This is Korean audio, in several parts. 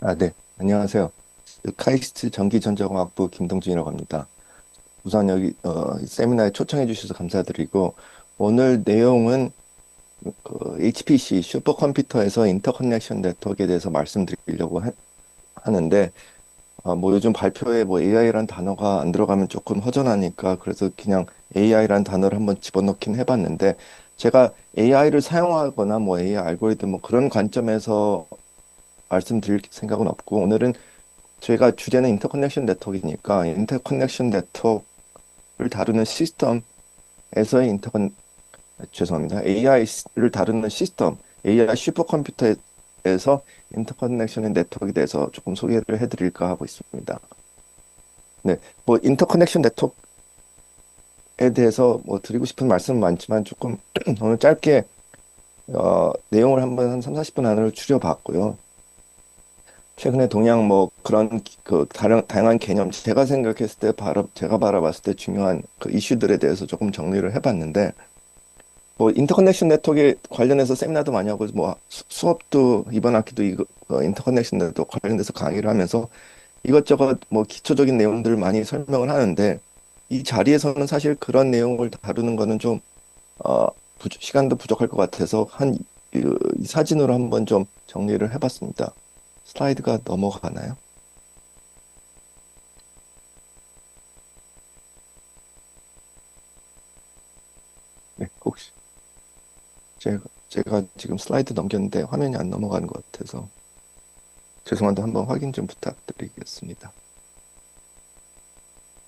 네. 안녕하세요. 카이스트 전기전자공학부 김동준이라고 합니다. 우선 여기 이 세미나에 초청해 주셔서 감사드리고 오늘 내용은 HPC 슈퍼컴퓨터에서 인터커넥션 네트워크에 대해서 말씀드리려고 하는데 뭐 요즘 발표에 뭐 AI라는 단어가 안 들어가면 조금 허전하니까 그래서 그냥 AI라는 단어를 한번 집어넣긴 해봤는데 제가 AI를 사용하거나 뭐 AI 알고리즘 뭐 그런 관점에서 말씀드릴 생각은 없고 오늘은 저희가 주제는 인터커넥션 네트워크이니까 인터커넥션 네트워크를 다루는 시스템에서의 죄송합니다. AI를 다루는 시스템, AI 슈퍼컴퓨터에서 인터커넥션 네트워크에 대해서 조금 소개를 해드릴까 하고 있습니다. 네, 뭐 인터커넥션 네트워크에 대해서 뭐 드리고 싶은 말씀은 많지만 조금 오늘 짧게 내용을 한번 한 3, 40분 안으로 줄여봤고요. 최근에 동양 뭐 그런 그 다양한 개념 제가 생각했을 때 제가 바라봤을 때 중요한 그 이슈들에 대해서 조금 정리를 해봤는데 뭐 인터커넥션 네트워크에 관련해서 세미나도 많이 하고 뭐 수업도 이번 학기도 이거 인터커넥션 네트워크 관련돼서 강의를 하면서 이것저것 뭐 기초적인 내용들을 많이 설명을 하는데 이 자리에서는 사실 그런 내용을 다루는 거는 좀 어, 시간도 부족할 것 같아서 이 사진으로 한번 좀 정리를 해봤습니다. 슬라이드가 넘어가나요? 네, 혹시 제가 지금 슬라이드 넘겼는데 화면이 안 넘어가는 것 같아서 죄송한데 한번 확인 좀 부탁드리겠습니다.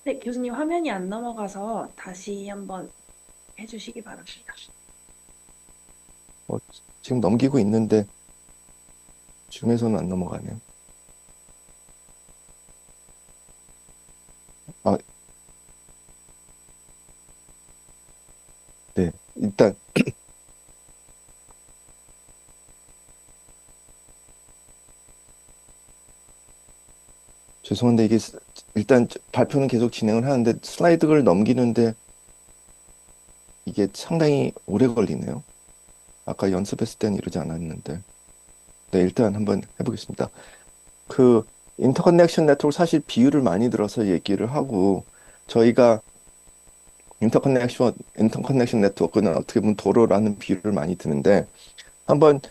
네, 교수님 화면이 안 넘어가서 다시 한번 해주시기 바랍니다. 어, 지금 넘기고 있는데 줌에서는 안 넘어가네요. 아, 네. 일단 죄송한데 이게 일단 발표는 계속 진행을 하는데 슬라이드를 넘기는데 이게 상당히 오래 걸리네요. 아까 연습했을 때는 이러지 않았는데. 네, 일단 한번 해보겠습니다. 그 인터커넥션 네트워크 사실 비유를 많이 들어서 얘기를 하고 저희가 인터커넥션 네트워크는 어떻게 보면 도로라는 비유를 많이 드는데 한번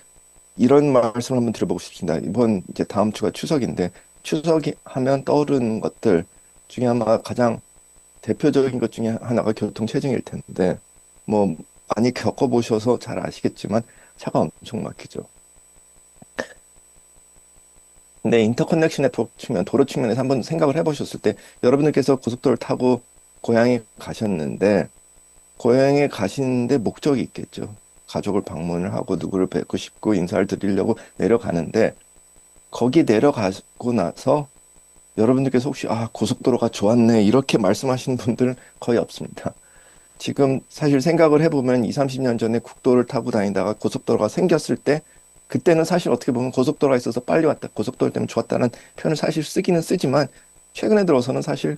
이런 말씀을 한번 드려보고 싶습니다. 이번 이제 다음 주가 추석인데 추석이 하면 떠오르는 것들 중에 아마 가장 대표적인 것 중에 하나가 교통체증일 텐데 뭐 많이 겪어보셔서 잘 아시겠지만 차가 엄청 막히죠. 근데 인터커넥션 네트워크 측면, 도로 측면에서 한번 생각을 해보셨을 때 여러분들께서 고속도로를 타고 고향에 가셨는데 고향에 가시는데 목적이 있겠죠. 가족을 방문을 하고 누구를 뵙고 싶고 인사를 드리려고 내려가는데 거기 내려가고 나서 여러분들께서 혹시 고속도로가 좋았네 이렇게 말씀하시는 분들은 거의 없습니다. 지금 사실 생각을 해보면 2, 30년 전에 국도를 타고 다니다가 고속도로가 생겼을 때 그때는 사실 어떻게 보면 고속도로가 있어서 빨리 왔다, 고속도로 때문에 좋았다는 표현을 사실 쓰기는 쓰지만 최근에 들어서는 사실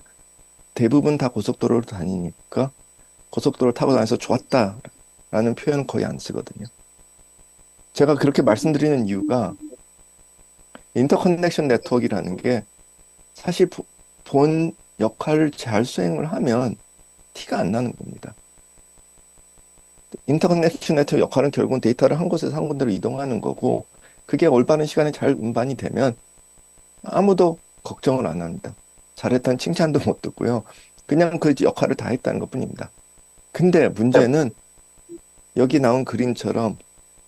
대부분 다 고속도로를 다니니까 고속도로를 타고 다녀서 좋았다라는 표현은 거의 안 쓰거든요. 제가 그렇게 말씀드리는 이유가 인터커넥션 네트워크라는 게 사실 본 역할을 잘 수행을 하면 티가 안 나는 겁니다. 인터커넥션 네트워크 역할은 결국은 데이터를 한 곳에서 한 군데로 이동하는 거고 그게 올바른 시간에 잘 운반이 되면 아무도 걱정을 안 합니다. 잘했다는 칭찬도 못 듣고요. 그냥 그 역할을 다 했다는 것뿐입니다. 근데 문제는 여기 나온 그림처럼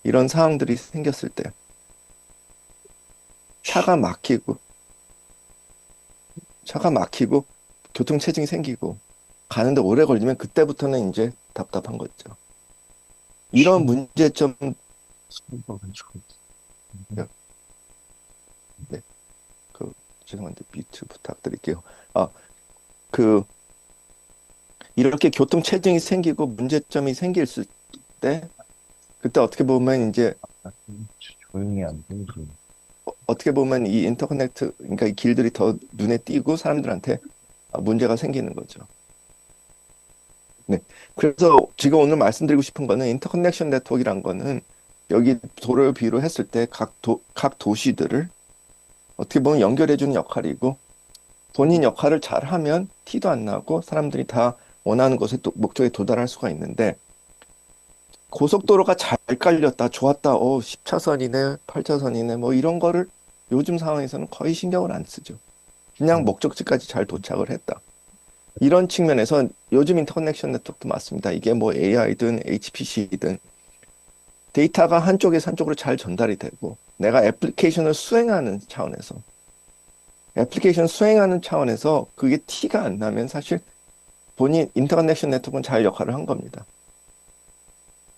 이런 상황들이 생겼을 때 차가 막히고 차가 막히고 교통체증이 생기고 가는데 오래 걸리면 그때부터는 이제 답답한 거죠. 이런 신 문제점, 선거 가지고 네, 그, 죄송한데 뮤트 부탁드릴게요. 아, 그, 이렇게 교통체증이 생기고 문제점이 생길 때, 그때 어떻게 보면 이제, 조용히 안 되지. 어떻게 보면 이 인터커넥트, 그러니까 이 길들이 더 눈에 띄고 사람들한테 문제가 생기는 거죠. 네. 그래서 지금 오늘 말씀드리고 싶은 거는 인터커넥션 네트워크란 거는 여기 도로를 비유로 했을 때 각 도시들을 어떻게 보면 연결해주는 역할이고 본인 역할을 잘하면 티도 안 나고 사람들이 다 원하는 곳에 또 목적에 도달할 수가 있는데 고속도로가 잘 깔렸다, 좋았다, 10차선이네, 8차선이네, 뭐 이런 거를 요즘 상황에서는 거의 신경을 안 쓰죠. 그냥 음, 목적지까지 잘 도착을 했다. 이런 측면에서 요즘 인터커넥션 네트워크도 맞습니다. 이게 뭐 AI든 HPC든 데이터가 한쪽에서 한쪽으로 잘 전달이 되고 내가 애플리케이션 수행하는 차원에서 그게 티가 안 나면 사실 본인 인터커넥션 네트워크는 잘 역할을 한 겁니다.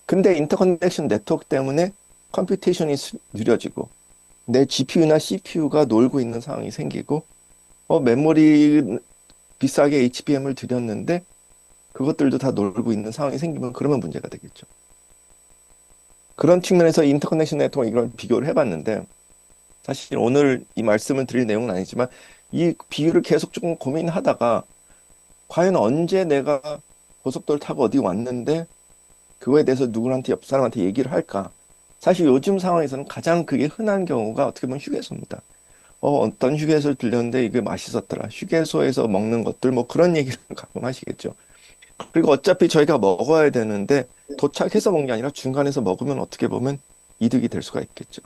근데 인터커넥션 네트워크 때문에 컴퓨테이션이 느려지고 내 GPU나 CPU가 놀고 있는 상황이 생기고 메모리 비싸게 HBM을 들였는데 그것들도 다 놀고 있는 상황이 생기면 그러면 문제가 되겠죠. 그런 측면에서 인터커넥션 네트워크 이걸 비교를 해봤는데 사실 오늘 이 말씀을 드릴 내용은 아니지만 이 비유를 계속 조금 고민하다가 과연 언제 내가 고속도로 타고 어디 왔는데 그거에 대해서 누구한테 옆 사람한테 얘기를 할까? 사실 요즘 상황에서는 가장 그게 흔한 경우가 어떻게 보면 휴게소입니다. 어떤 휴게소를 들렸는데 이게 맛있었더라. 휴게소에서 먹는 것들 뭐 그런 얘기를 가끔 하시겠죠. 그리고 어차피 저희가 먹어야 되는데 도착해서 먹는 게 아니라 중간에서 먹으면 어떻게 보면 이득이 될 수가 있겠죠.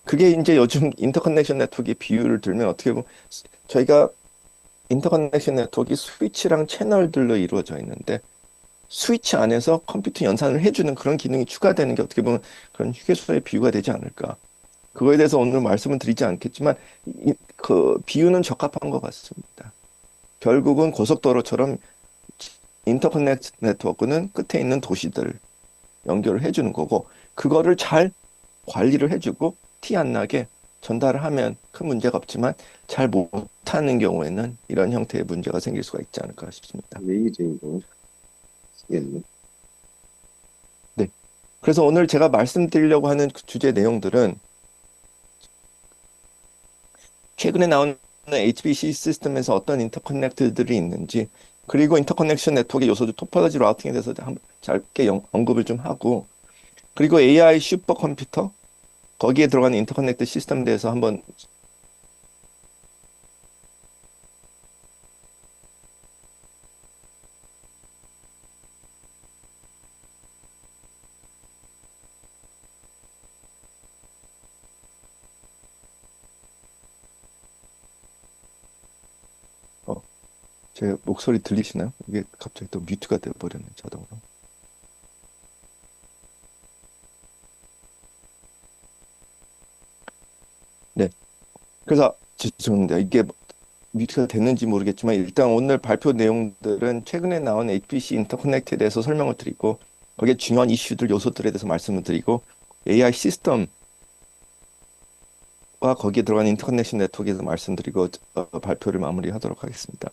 그게 이제 요즘 인터커넥션 네트워크의 비율을 들면 어떻게 보면 저희가 인터커넥션 네트워크가 스위치랑 채널들로 이루어져 있는데 스위치 안에서 컴퓨터 연산을 해주는 그런 기능이 추가되는 게 어떻게 보면 그런 휴게소의 비유가 되지 않을까. 그거에 대해서 오늘 말씀은 드리지 않겠지만 그 비유는 적합한 것 같습니다. 결국은 고속도로처럼 인터커넥트 네트워크는 끝에 있는 도시들 연결을 해주는 거고 그거를 잘 관리를 해주고 티 안 나게 전달을 하면 큰 문제가 없지만 잘 못하는 경우에는 이런 형태의 문제가 생길 수가 있지 않을까 싶습니다. 외의적인 쓰겠네. 네. 그래서 오늘 제가 말씀드리려고 하는 그 주제 내용들은 최근에 나온 HPC 시스템에서 어떤 인터커넥트들이 있는지 그리고 인터커넥션 네트워크의 요소들 토포로지 라우팅에 대해서 짧게 언급을 좀 하고 그리고 AI 슈퍼컴퓨터 거기에 들어가는 인터커넥트 시스템에 대해서 한번 어, 제 목소리 들리시나요? 이게 갑자기 또 뮤트가 돼버렸네 자동으로. 네. 그래서 죄송합니다. 이게 뮤트가 됐는지 모르겠지만 일단 오늘 발표 내용들은 최근에 나온 HPC 인터커넥트에 대해서 설명을 드리고 거기에 중요한 이슈들 요소들에 대해서 말씀을 드리고 AI 시스템과 거기에 들어간 인터커넥션 네트워크에 대해서 말씀드리고 발표를 마무리하도록 하겠습니다.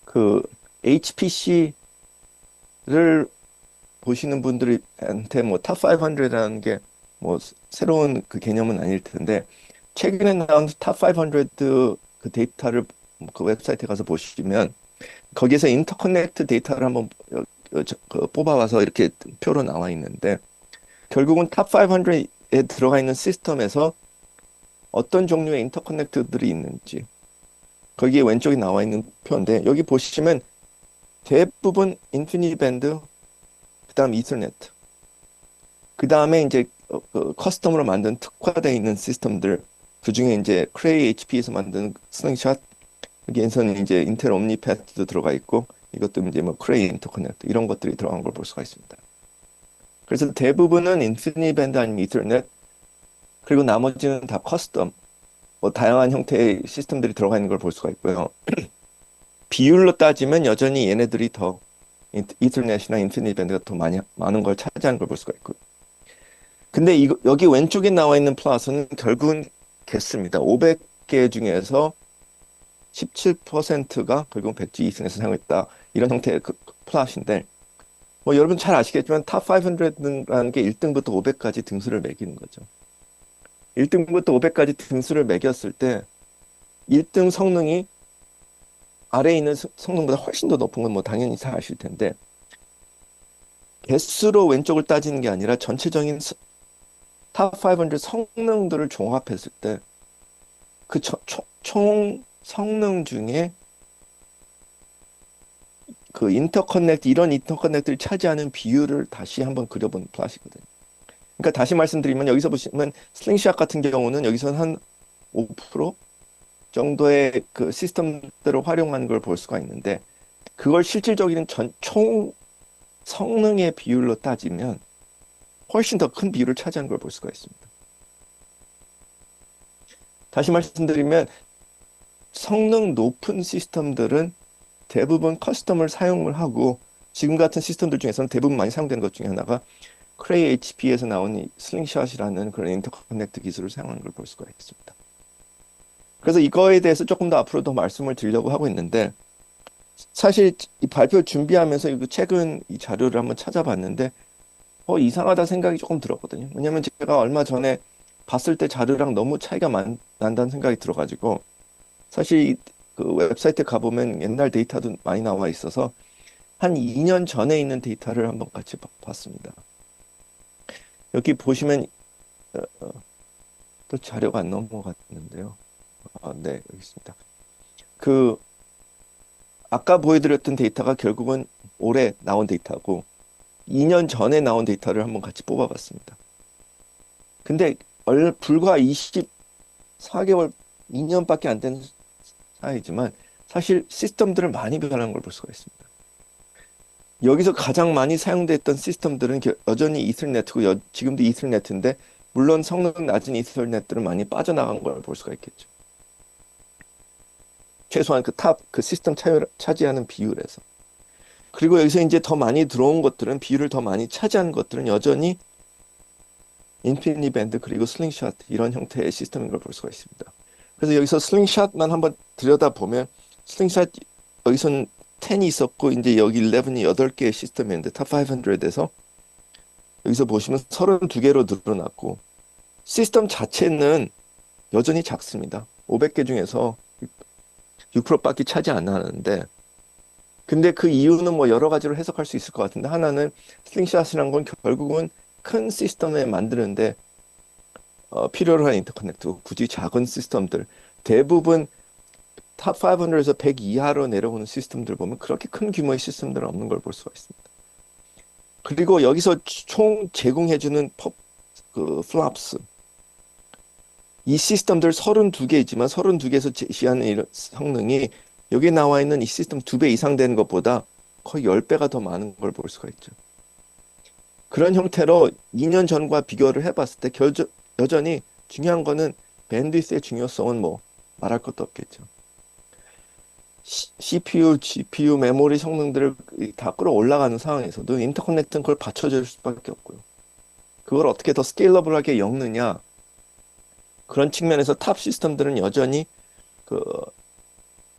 그 HPC를 보시는 분들한테 뭐 탑 500이라는 게 뭐 새로운 그 개념은 아닐 텐데 최근에 나온 탑 500 그 데이터를 그 웹사이트에 가서 보시면 거기에서 인터커넥트 데이터를 한번 뽑아와서 이렇게 표로 나와 있는데 결국은 탑 500에 들어가 있는 시스템에서 어떤 종류의 인터커넥트들이 있는지 거기에 왼쪽에 나와 있는 표인데 여기 보시면 대부분 인피니밴드 그다음 이더넷 그다음에 이제 커스텀으로 만든 특화되어 있는 시스템들 그중에 이제 크레이 HP에서 만든 스능샷 여기에서는 이제 인텔 옴니패드도 들어가 있고 이것도 이제 뭐 크레이 인터커넥트 이런 것들이 들어간 걸 볼 수가 있습니다. 그래서 대부분은 인피니밴드 아니면 이더넷 그리고 나머지는 다 커스텀 뭐 다양한 형태의 시스템들이 들어가 있는 걸 볼 수가 있고요. 비율로 따지면 여전히 얘네들이 더 이더넷이나 인피니밴드가 더 많은 걸 차지하는 걸 볼 수가 있고요. 근데 여기 왼쪽에 나와 있는 플러스는 결국은 개수입니다. 500개 중에서 17%가 결국 백지 이승에서 사용했다. 이런 형태의 그 플랫인데 뭐 여러분 잘 아시겠지만 탑 500라는 게 1등부터 500까지 등수를 매기는 거죠. 1등부터 500까지 등수를 매겼을 때 1등 성능이 아래에 있는 성능보다 훨씬 더 높은 건 뭐 당연히 잘 아실 텐데 개수로 왼쪽을 따지는 게 아니라 전체적인 탑 500 성능들을 종합했을 때 그 총 성능 중에 그 이런 인터커넥트를 차지하는 비율을 다시 한번 그려본 플랫이거든요. 그러니까 다시 말씀드리면 여기서 보시면 슬링샷 같은 경우는 여기서 한 5% 정도의 그 시스템들을 활용하는 걸 볼 수가 있는데 그걸 실질적인 총 성능의 비율로 따지면 훨씬 더 큰 비율을 차지하는 걸 볼 수가 있습니다. 다시 말씀드리면 성능 높은 시스템들은 대부분 커스텀을 사용을 하고 지금 같은 시스템들 중에서는 대부분 많이 사용되는 것 중에 하나가 크레이 HP에서 나온 이 슬링샷이라는 그런 인터커넥트 기술을 사용하는 걸 볼 수가 있습니다. 그래서 이거에 대해서 조금 더 앞으로 더 말씀을 드리려고 하고 있는데 사실 이 발표 준비하면서 이거 최근 이 자료를 한번 찾아봤는데 이상하다 생각이 조금 들었거든요. 왜냐면 제가 얼마 전에 봤을 때 자료랑 너무 차이가 난다는 생각이 들어가지고 사실 그 웹사이트에 가보면 옛날 데이터도 많이 나와 있어서 한 2년 전에 있는 데이터를 한번 같이 봤습니다. 여기 보시면 또 자료가 안 넘어갔는데요. 네, 여기 있습니다. 그 아까 보여드렸던 데이터가 결국은 올해 나온 데이터고 2년 전에 나온 데이터를 한번 같이 뽑아봤습니다. 근데 불과 24개월, 2년밖에 안 된 사이지만 사실 시스템들을 많이 변한 걸 볼 수가 있습니다. 여기서 가장 많이 사용됐던 시스템들은 여전히 이더네트고 지금도 이더네트인데 물론 성능 낮은 이더네트들은 많이 빠져나간 걸 볼 수가 있겠죠. 최소한 그 시스템 차지하는 비율에서. 그리고 여기서 이제 더 많이 들어온 것들은 비율을 더 많이 차지한 것들은 여전히 인피니티 밴드 그리고 슬링샷 이런 형태의 시스템인 걸 볼 수가 있습니다. 그래서 여기서 슬링샷만 한번 들여다보면 슬링샷 여기서는 10이 있었고 이제 여기 11이 8개의 시스템인데 탑 500에서 여기서 보시면 32개로 늘어났고 시스템 자체는 여전히 작습니다. 500개 중에서 6%밖에 차지 안 하는데 근데 그 이유는 뭐 여러 가지로 해석할 수 있을 것 같은데 하나는 슬링샷이란 건 결국은 큰 시스템에 만드는데 필요로 한 인터커넥트 굳이 작은 시스템들 대부분 탑 500에서 100 이하로 내려오는 시스템들 보면 그렇게 큰 규모의 시스템들은 없는 걸 볼 수가 있습니다. 그리고 여기서 총 제공해주는 그 플랍스 이 시스템들 32개이지만 32개에서 제시하는 이런 성능이 여기 나와 있는 이 시스템 2배 이상 되는 것보다 거의 10배가 더 많은 걸 볼 수가 있죠. 그런 형태로 2년 전과 비교를 해봤을 때 여전히 중요한 거는 밴드위스의 중요성은 뭐 말할 것도 없겠죠. CPU, GPU, 메모리 성능들을 다 끌어올라가는 상황에서도 인터커넥트는 그걸 받쳐줄 수밖에 없고요. 그걸 어떻게 더 스케일러블하게 엮느냐 그런 측면에서 탑 시스템들은 여전히 그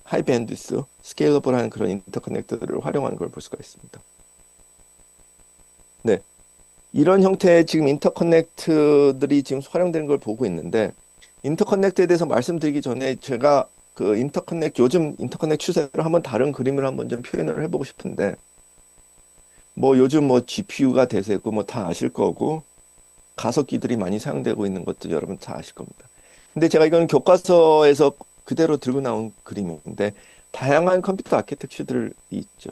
하이 밴드위스, 스케일러블한 그런 인터커넥터들을 활용하는 걸 볼 수가 있습니다. 네, 이런 형태의 지금 인터커넥트들이 지금 활용되는 걸 보고 있는데 인터커넥트에 대해서 말씀드리기 전에 제가 그 요즘 인터커넥트 추세를 한번 다른 그림을 한번 좀 표현을 해보고 싶은데 뭐 요즘 뭐 GPU가 대세고 뭐 다 아실 거고 가속기들이 많이 사용되고 있는 것도 여러분 다 아실 겁니다. 근데 제가 이건 교과서에서 그대로 들고 나온 그림인데 다양한 컴퓨터 아키텍처들이 있죠.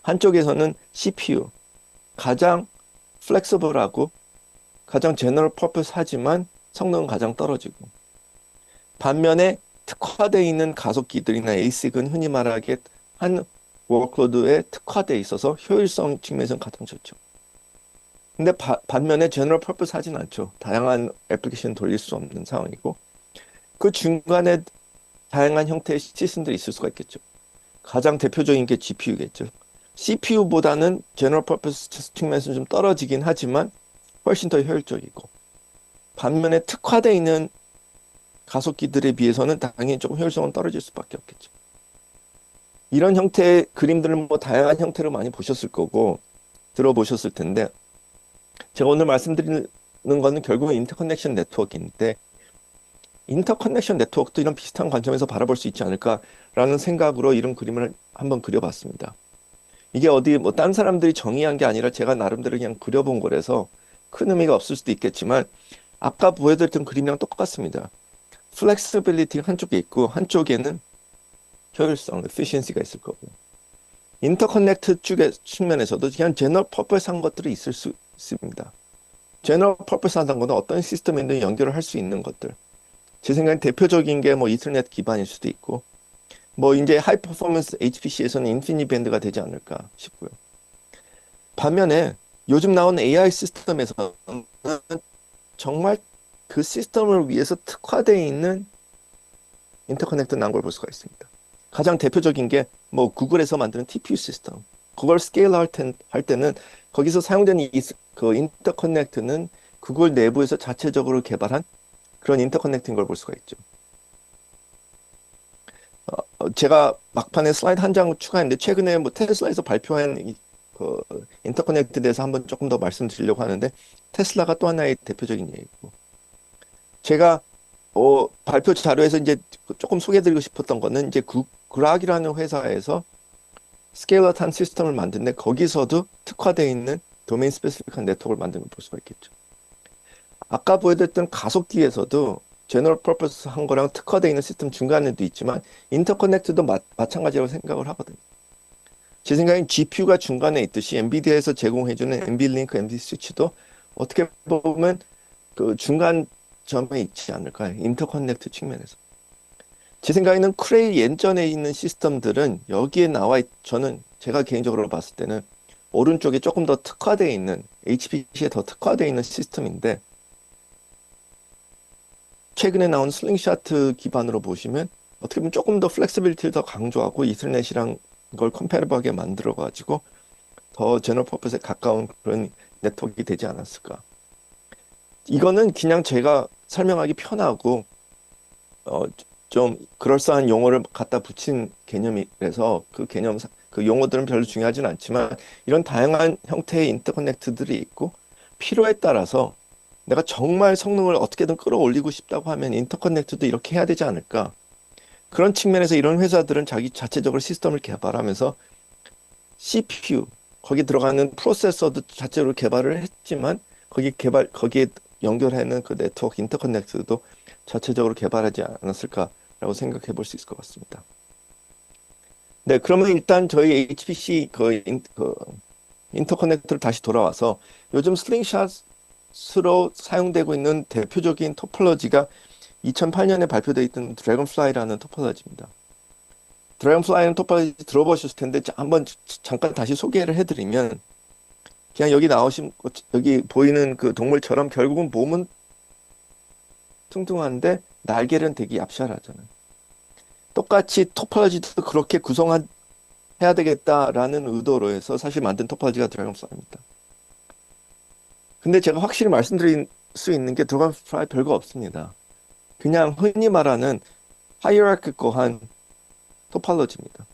한쪽에서는 CPU, 가장 플렉서블하고 가장 제너럴 퍼포스 하지만 성능은 가장 떨어지고 반면에 특화되어 있는 가속기들이나 ASIC은 흔히 말하기에 한 워크로드에 특화되어 있어서 효율성 측면에서는 가장 좋죠. 근데 반면에 제너럴 퍼포스 하진 않죠. 다양한 애플리케이션 돌릴 수 없는 상황이고 그 중간에 다양한 형태의 시스템들이 있을 수가 있겠죠. 가장 대표적인 게 GPU겠죠. CPU보다는 제너럴 퍼포스 측면에서는 좀 떨어지긴 하지만 훨씬 더 효율적이고 반면에 특화되어 있는 가속기들에 비해서는 당연히 조금 효율성은 떨어질 수밖에 없겠죠. 이런 형태의 그림들을 뭐 다양한 형태로 많이 보셨을 거고 들어보셨을 텐데 제가 오늘 말씀드리는 거는 결국은 인터커넥션 네트워크인데 인터커넥션 네트워크도 이런 비슷한 관점에서 바라볼 수 있지 않을까라는 생각으로 이런 그림을 한번 그려봤습니다. 이게 어디 뭐 다른 사람들이 정의한 게 아니라 제가 나름대로 그냥 그려본 거라서 큰 의미가 없을 수도 있겠지만 아까 보여드렸던 그림이랑 똑같습니다. 플렉시빌리티 한쪽에 있고 한쪽에는 효율성, efficiency가 있을 거고요. 인터커넥트 측면에서도 그냥 제너럴 퍼포스한 것들이 있을 수 있습니다. 제너럴 퍼포스한 거는 어떤 시스템에도 연결을 할 수 있는 것들. 제 생각엔 대표적인 게 뭐 이터넷 기반일 수도 있고, 뭐 이제 하이 퍼포먼스 HPC에서는 인피니 밴드가 되지 않을까 싶고요. 반면에 요즘 나온 AI 시스템에서는 정말 그 시스템을 위해서 특화되어 있는 인터커넥트 난 걸 볼 수가 있습니다. 가장 대표적인 게 뭐 구글에서 만드는 TPU 시스템. 그걸 스케일 할 때는 거기서 사용되는 그 인터커넥트는 구글 내부에서 자체적으로 개발한 그런 인터커넥트인 걸 볼 수가 있죠. 제가 막판에 슬라이드 한 장 추가했는데 최근에 뭐 테슬라에서 발표한 그 인터커넥트에 대해서 한번 조금 더 말씀드리려고 하는데 테슬라가 또 하나의 대표적인 예이고 제가 발표 자료에서 이제 조금 소개해드리고 싶었던 거는 이제 그락이라는 회사에서 스케일러탄 시스템을 만드는데 거기서도 특화되어 있는 도메인 스페시픽한 네트워크를 만드는 걸 볼 수가 있겠죠. 아까 보여드렸던 가속기에서도 제너럴 퍼포스 한 거랑 특화되어 있는 시스템 중간에도 있지만 인터커넥트도 마찬가지라고 생각을 하거든요. 제 생각엔 GPU가 중간에 있듯이 엔비디아에서 제공해주는 NVLink, NVSwitch도 어떻게 보면 그 중간 점에 있지 않을까요? 인터커넥트 측면에서. 제 생각에는 크레이 예전에 있는 시스템들은 여기에 저는 제가 개인적으로 봤을 때는 오른쪽에 조금 더 특화되어 있는 HPC에 더 특화되어 있는 시스템인데 최근에 나온 슬링샷 기반으로 보시면 어떻게 보면 조금 더 플렉시빌리티를 더 강조하고 이더넷이랑 이걸 컴패러블하게 만들어가지고 더 제너럴 퍼포스에 가까운 그런 네트워크가 되지 않았을까. 이거는 그냥 제가 설명하기 편하고 좀 그럴싸한 용어를 갖다 붙인 개념이라서 그 용어들은 별로 중요하진 않지만 이런 다양한 형태의 인터커넥트들이 있고 필요에 따라서 내가 정말 성능을 어떻게든 끌어올리고 싶다고 하면 인터커넥트도 이렇게 해야 되지 않을까. 그런 측면에서 이런 회사들은 자기 자체적으로 시스템을 개발하면서 CPU, 거기 들어가는 프로세서도 자체로 개발을 했지만 거기에 연결하는 그 네트워크 인터커넥트도 자체적으로 개발하지 않았을까라고 생각해 볼 수 있을 것 같습니다. 네, 그러면 일단 저희 HPC 인터커넥트를 다시 돌아와서 요즘 슬링샷으로 사용되고 있는 대표적인 토폴로지가 2008년에 발표되어 있던 드래곤플라이라는 토폴로지입니다. 드래곤플라이는 토폴로지 들어보셨을 텐데 한번 잠깐 다시 소개를 해드리면 그냥 여기 보이는 그 동물처럼 결국은 몸은 뚱뚱한데 날개는 되게 얍살하잖아요. 똑같이 토폴로지도 그렇게 구성해야 되겠다라는 의도로 해서 사실 만든 토폴로지가 드래곤플라이입니다. 근데 제가 확실히 말씀드릴 수 있는 게 드래곤플라이 별거 없습니다. 그냥 흔히 말하는 하이어라키컬한 토폴로지입니다.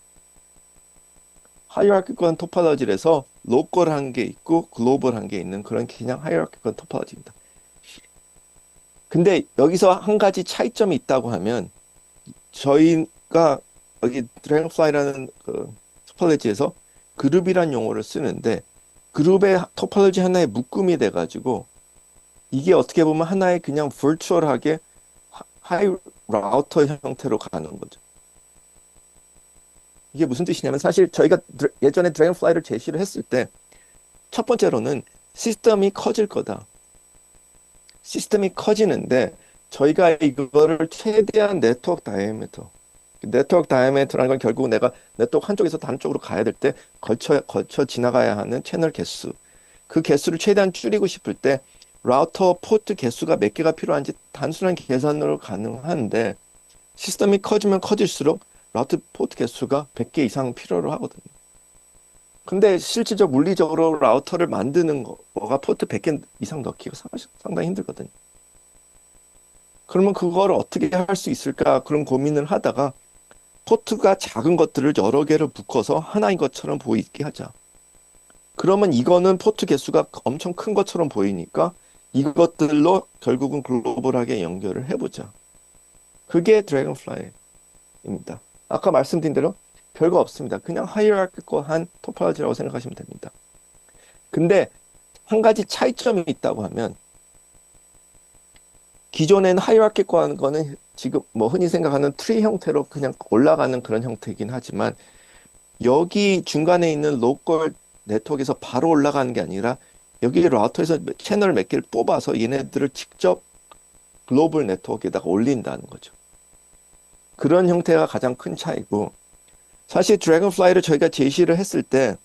하이어라키컬한 토폴로지에서 로컬한 게 있고 글로벌한 게 있는 그런 그냥 하이어라키컬한 토폴로지입니다. 근데 여기서 한 가지 차이점이 있다고 하면 저희가 여기 드래곤플라이라는 그 토폴로지에서 그룹이란 용어를 쓰는데 그룹의 토폴로지 하나의 묶음이 돼가지고 이게 어떻게 보면 하나의 그냥 virtual하게 하이 라우터 형태로 가는 거죠. 이게 무슨 뜻이냐면 사실 저희가 예전에 드래곤플라이를 제시를 했을 때 첫 번째로는 시스템이 커질 거다. 시스템이 커지는데 저희가 이거를 최대한 네트워크 다이아미터라는 건 결국 내가 네트워크 한쪽에서 다른 쪽으로 가야 될 때 거쳐 지나가야 하는 채널 개수. 그 개수를 최대한 줄이고 싶을 때 라우터 포트 개수가 몇 개가 필요한지 단순한 계산으로 가능한데 시스템이 커지면 커질수록 라우터 포트 개수가 100개 이상 필요로 하거든요. 근데 실질적 물리적으로 라우터를 만드는 거가 포트 100개 이상 넣기가 상당히 힘들거든요. 그러면 그걸 어떻게 할 수 있을까 그런 고민을 하다가 포트가 작은 것들을 여러 개를 묶어서 하나인 것처럼 보이게 하자. 그러면 이거는 포트 개수가 엄청 큰 것처럼 보이니까 이것들로 결국은 글로벌하게 연결을 해보자. 그게 드래곤플라이입니다. 아까 말씀드린 대로 별거 없습니다. 그냥 하이어라키컬한 토폴로지라고 생각하시면 됩니다. 근데 한 가지 차이점이 있다고 하면 기존에는 하이라키화하는 거는 지금 뭐 흔히 생각하는 트리 형태로 그냥 올라가는 그런 형태이긴 하지만 여기 중간에 있는 로컬 네트워크에서 바로 올라가는 게 아니라 여기 라우터에서 채널 몇 개를 뽑아서 얘네들을 직접 글로벌 네트워크에다가 올린다는 거죠. 그런 형태가 가장 큰 차이고 사실 드래곤플라이를 저희가 제시를 했을 때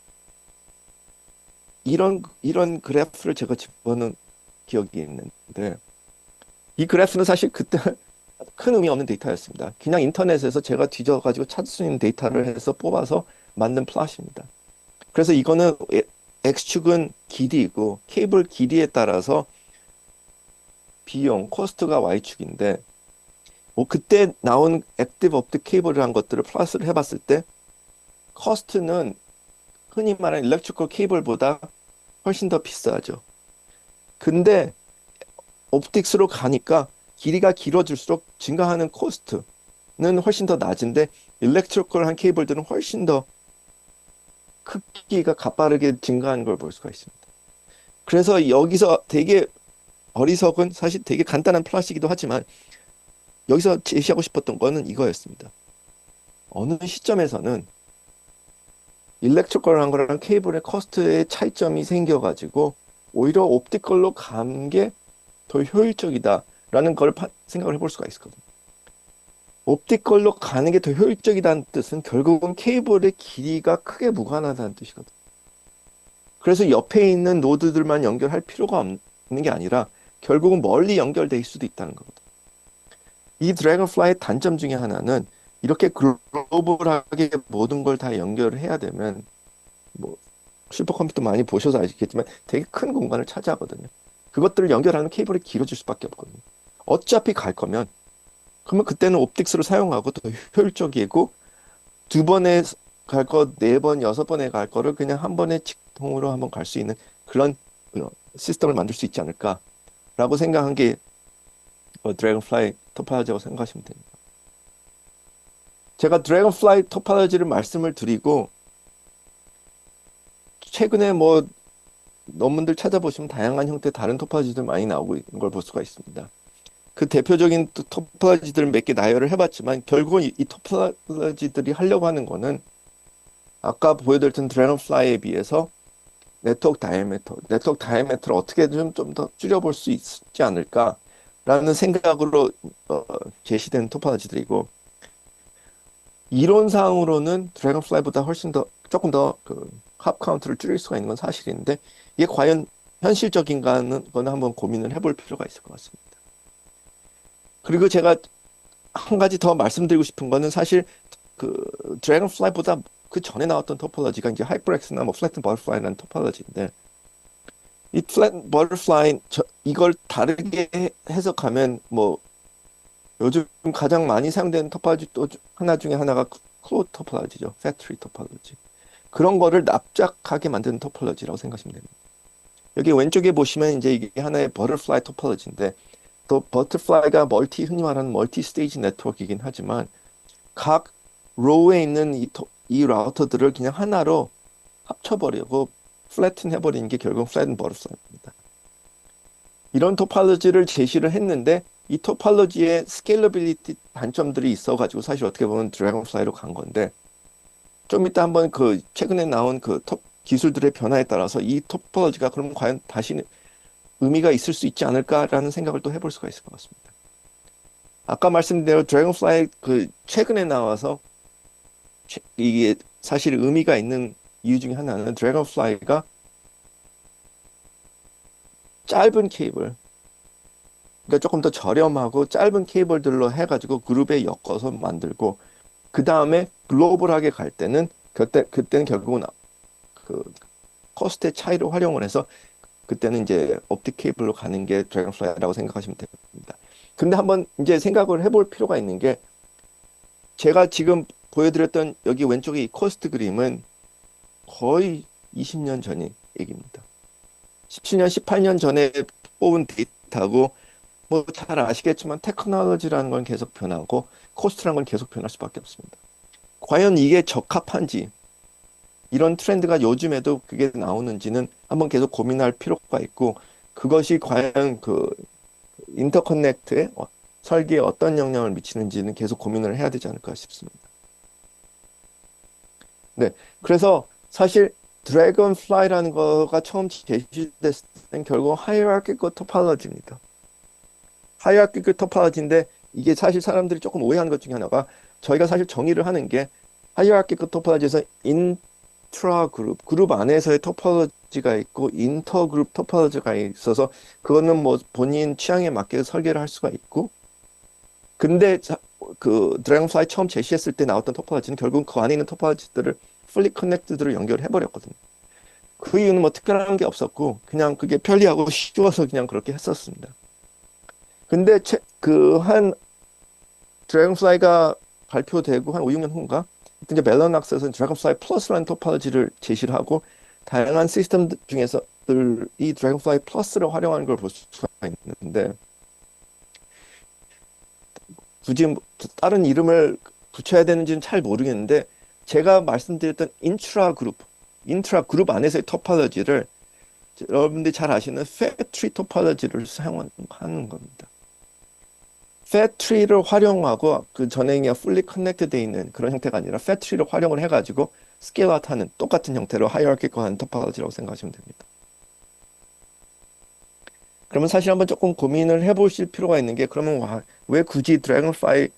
이런 그래프를 제가 집어넣은 기억이 있는데 이 그래프는 사실 그때 큰 의미 없는 데이터였습니다. 그냥 인터넷에서 제가 뒤져가지고 찾을 수 있는 데이터를 해서 뽑아서 만든 플롯입니다. 그래서 이거는 X축은 길이이고 케이블 길이에 따라서 비용, 코스트가 Y축인데 그때 나온 액티브 옵틱 케이블이라는 것들을 플러스를 해봤을 때 코스트는 흔히 말하는 일렉트리컬 케이블보다 훨씬 더 비싸죠. 근데 옵틱스로 가니까 길이가 길어질수록 증가하는 코스트는 훨씬 더 낮은데 일렉트리컬한 케이블들은 훨씬 더 크기가 가파르게 증가하는 걸 볼 수가 있습니다. 그래서 여기서 되게 어리석은 사실 되게 간단한 플러스이기도 하지만 여기서 제시하고 싶었던 거는 이거였습니다. 어느 시점에서는 일렉트리컬한 거랑 케이블의 코스트의 차이점이 생겨가지고 오히려 옵티컬로 간 게 더 효율적이다라는 걸 생각을 해볼 수가 있거든요. 옵티컬로 가는 게 더 효율적이다는 뜻은 결국은 케이블의 길이가 크게 무관하다는 뜻이거든요. 그래서 옆에 있는 노드들만 연결할 필요가 없는 게 아니라 결국은 멀리 연결돼 있을 수도 있다는 거거든요. 이 드래곤플라이의 단점 중에 하나는 이렇게 글로벌하게 모든 걸 다 연결을 해야 되면 뭐 슈퍼컴퓨터 많이 보셔서 아시겠지만 되게 큰 공간을 차지하거든요. 그것들을 연결하는 케이블이 길어질 수밖에 없거든요. 어차피 갈 거면 그러면 그때는 옵틱스를 사용하고 더 효율적이고 두 번에 갈 거, 네 번, 여섯 번에 갈 거를 그냥 한 번에 직통으로 한번 갈 수 있는 그런 시스템을 만들 수 있지 않을까라고 생각한 게 드래곤플라이 토폴로지라고 생각하시면 됩니다. 제가 드래곤플라이 토폴로지를 말씀을 드리고 최근에 뭐 논문들 찾아보시면 다양한 형태의 다른 토폴로지들 많이 나오고 있는 걸 볼 수가 있습니다. 그 대표적인 토폴로지들을 몇 개 나열을 해봤지만 결국은 이 토폴로지들이 하려고 하는 거는 아까 보여드렸던 드래곤플라이에 비해서 네트워크 다이아미터를 어떻게 좀 더 줄여볼 수 있지 않을까라는 생각으로 제시된 토폴로지들이고 이론상으로는 드래곤플라이보다 훨씬 더 조금 더 그 합 카운트를 줄일 수가 있는 건 사실인데 이게 과연 현실적인가는 거는 한번 고민을 해볼 필요가 있을 것 같습니다. 그리고 제가 한 가지 더 말씀드리고 싶은 거는 사실 그 드래곤플라이보다 그 전에 나왔던 토폴로지가 이제 하이퍼엑스나 뭐 플래튼 버터플라이라는 토폴로지인데 이 플래튼 버터플라이 이걸 다르게 해석하면 뭐 요즘 가장 많이 사용되는 토폴로지 또 하나 중에 하나가 클로드 토폴로지죠. 팩토리 토폴로지. 그런 거를 납작하게 만드는 토폴로지라고 생각하시면 됩니다. 여기 왼쪽에 보시면 이제 이게 하나의 버터플라이 토폴로지인데 또 버터플라이가 흔히 말하는 멀티 스테이지 네트워크이긴 하지만 각 로우에 있는 이 라우터들을 그냥 하나로 합쳐버리고 플래튼 해버리는 게 결국 플래튼 버터플라이입니다. 이런 토폴로지를 제시를 했는데 이 토폴로지의 스케일러빌리티 단점들이 있어가지고 사실 어떻게 보면 드래곤플라이로 간 건데 좀 이따 한번 그 최근에 나온 그 기술들의 변화에 따라서 이 토폴로지가 그럼 과연 다시 의미가 있을 수 있지 않을까라는 생각을 또 해볼 수가 있을 것 같습니다. 아까 말씀드린 대로 드래곤플라이 그 최근에 나와서 이게 사실 의미가 있는 이유 중에 하나는 드래곤플라이가 짧은 케이블, 그러니까 조금 더 저렴하고 짧은 케이블들로 해가지고 그룹에 엮어서 만들고 그 다음에 글로벌하게 갈 때는 그때는 결국은 그 코스트의 차이를 활용을 해서 그때는 이제 옵틱 케이블로 가는 게 드래곤플라이라고 생각하시면 됩니다. 근데 한번 이제 생각을 해볼 필요가 있는 게 제가 지금 보여드렸던 여기 왼쪽에 이 코스트 그림은 거의 20년 전의 얘기입니다. 17년, 18년 전에 뽑은 데이터고 뭐 잘 아시겠지만 테크놀로지라는 건 계속 변하고 코스트라는 건 계속 변할 수밖에 없습니다. 과연 이게 적합한지 이런 트렌드가 요즘에도 그게 나오는지는 한번 계속 고민할 필요가 있고 그것이 과연 그 인터커넥트의 설계에 어떤 영향을 미치는지는 계속 고민을 해야 되지 않을까 싶습니다. 네, 그래서 사실 드래곤플라이라는 거가 처음 제시됐을 때는 결국 하이어라키컬 토폴로지입니다. 하이어라키컬 토폴로지인데 이게 사실 사람들이 조금 오해하는 것 중에 하나가 저희가 사실 정의를 하는 게 하이어라키컬 토폴로지에서 인트라 그룹 안에서의 토폴로지가 있고 인터 그룹 토폴로지가 있어서 그거는 뭐 본인 취향에 맞게 설계를 할 수가 있고 근데 그 드래곤플라이 처음 제시했을 때 나왔던 토폴로지는 결국 그 안에 있는 토폴로지들을 풀리 커넥트드로 연결해 버렸거든요. 그 이유는 뭐 특별한 게 없었고 그냥 그게 편리하고 쉬워서 그냥 그렇게 했었습니다. 근데 그 한 드래곤플라이가 발표되고 한 5, 6년 후인가 이제 멜로낙스에서는 드래곤플라이 플러스라는 토폴로지를 제시를 하고 다양한 시스템 중에서 이 드래곤플라이 플러스를 활용하는 걸 볼 수가 있는데 굳이 다른 이름을 붙여야 되는지는 잘 모르겠는데 제가 말씀드렸던 인트라 그룹 안에서의 토폴로지를 여러분들이 잘 아시는 팻트리 토폴로지를 사용하는 겁니다. 팻트리를 활용하고 그 전에 그냥 풀리 커넥트 돼 있는 그런 형태가 아니라 팻트리를 활용을 해가지고 스케일아웃하는 똑같은 형태로 하이어라키컬한 토폴로지라고 생각하시면 됩니다. 그러면 사실 한번 조금 고민을 해보실 필요가 있는 게 그러면 왜 굳이 드래곤플라이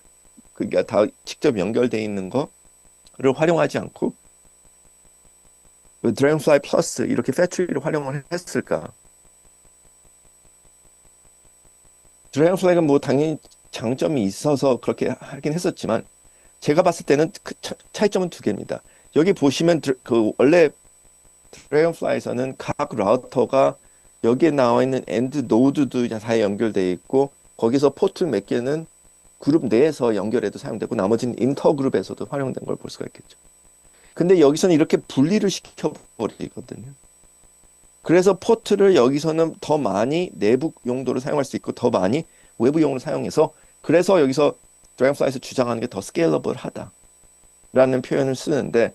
그게 다 직접 연결돼 있는 거를 활용하지 않고 드래곤플라이 플러스 이렇게 팻트리를 활용을 했을까? 드래곤플라이가 뭐 당연히 장점이 있어서 그렇게 하긴 했었지만 제가 봤을 때는 그 차이점은 두 개입니다. 여기 보시면 그 원래 드래곤플라이에서는 각 라우터가 여기에 나와 있는 엔드 노드도 다 연결되어 있고 거기서 포트 몇 개는 그룹 내에서 연결해도 사용되고 나머지는 인터 그룹에서도 활용된 걸 볼 수가 있겠죠. 근데 여기서는 이렇게 분리를 시켜버리거든요. 그래서 포트를 여기서는 더 많이 내부 용도로 사용할 수 있고 더 많이 외부 용으로 사용해서 그래서 여기서 드래곤플라이에서 주장하는 게 더 스케일러블하다라는 표현을 쓰는데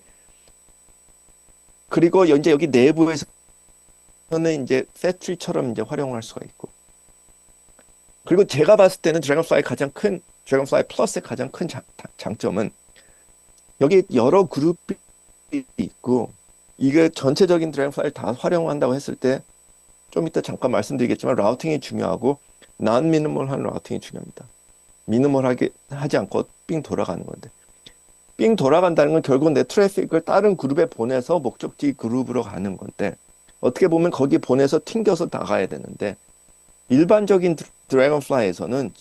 그리고 이제 여기 내부에서는 이제 팻트리처럼 이제 활용할 수가 있고 그리고 제가 봤을 때는 드래곤플라이 플러스의 가장 큰 장점은 여기 여러 그룹이 있고 이게 전체적인 드래곤플라이를 다 활용한다고 했을 때 좀 이따 잠깐 말씀드리겠지만 라우팅이 중요하고 난 미니멀한 라우팅이 중요합니다. 미니멀하게 하지 않고 삥 돌아가는 건데 삥 돌아간다는 건 결국 내 트래픽을 다른 그룹에 보내서 목적지 그룹으로 가는 건데 어떻게 보면 거기 보내서 튕겨서 나가야 되는데 일반적인 드래곤플라이에서는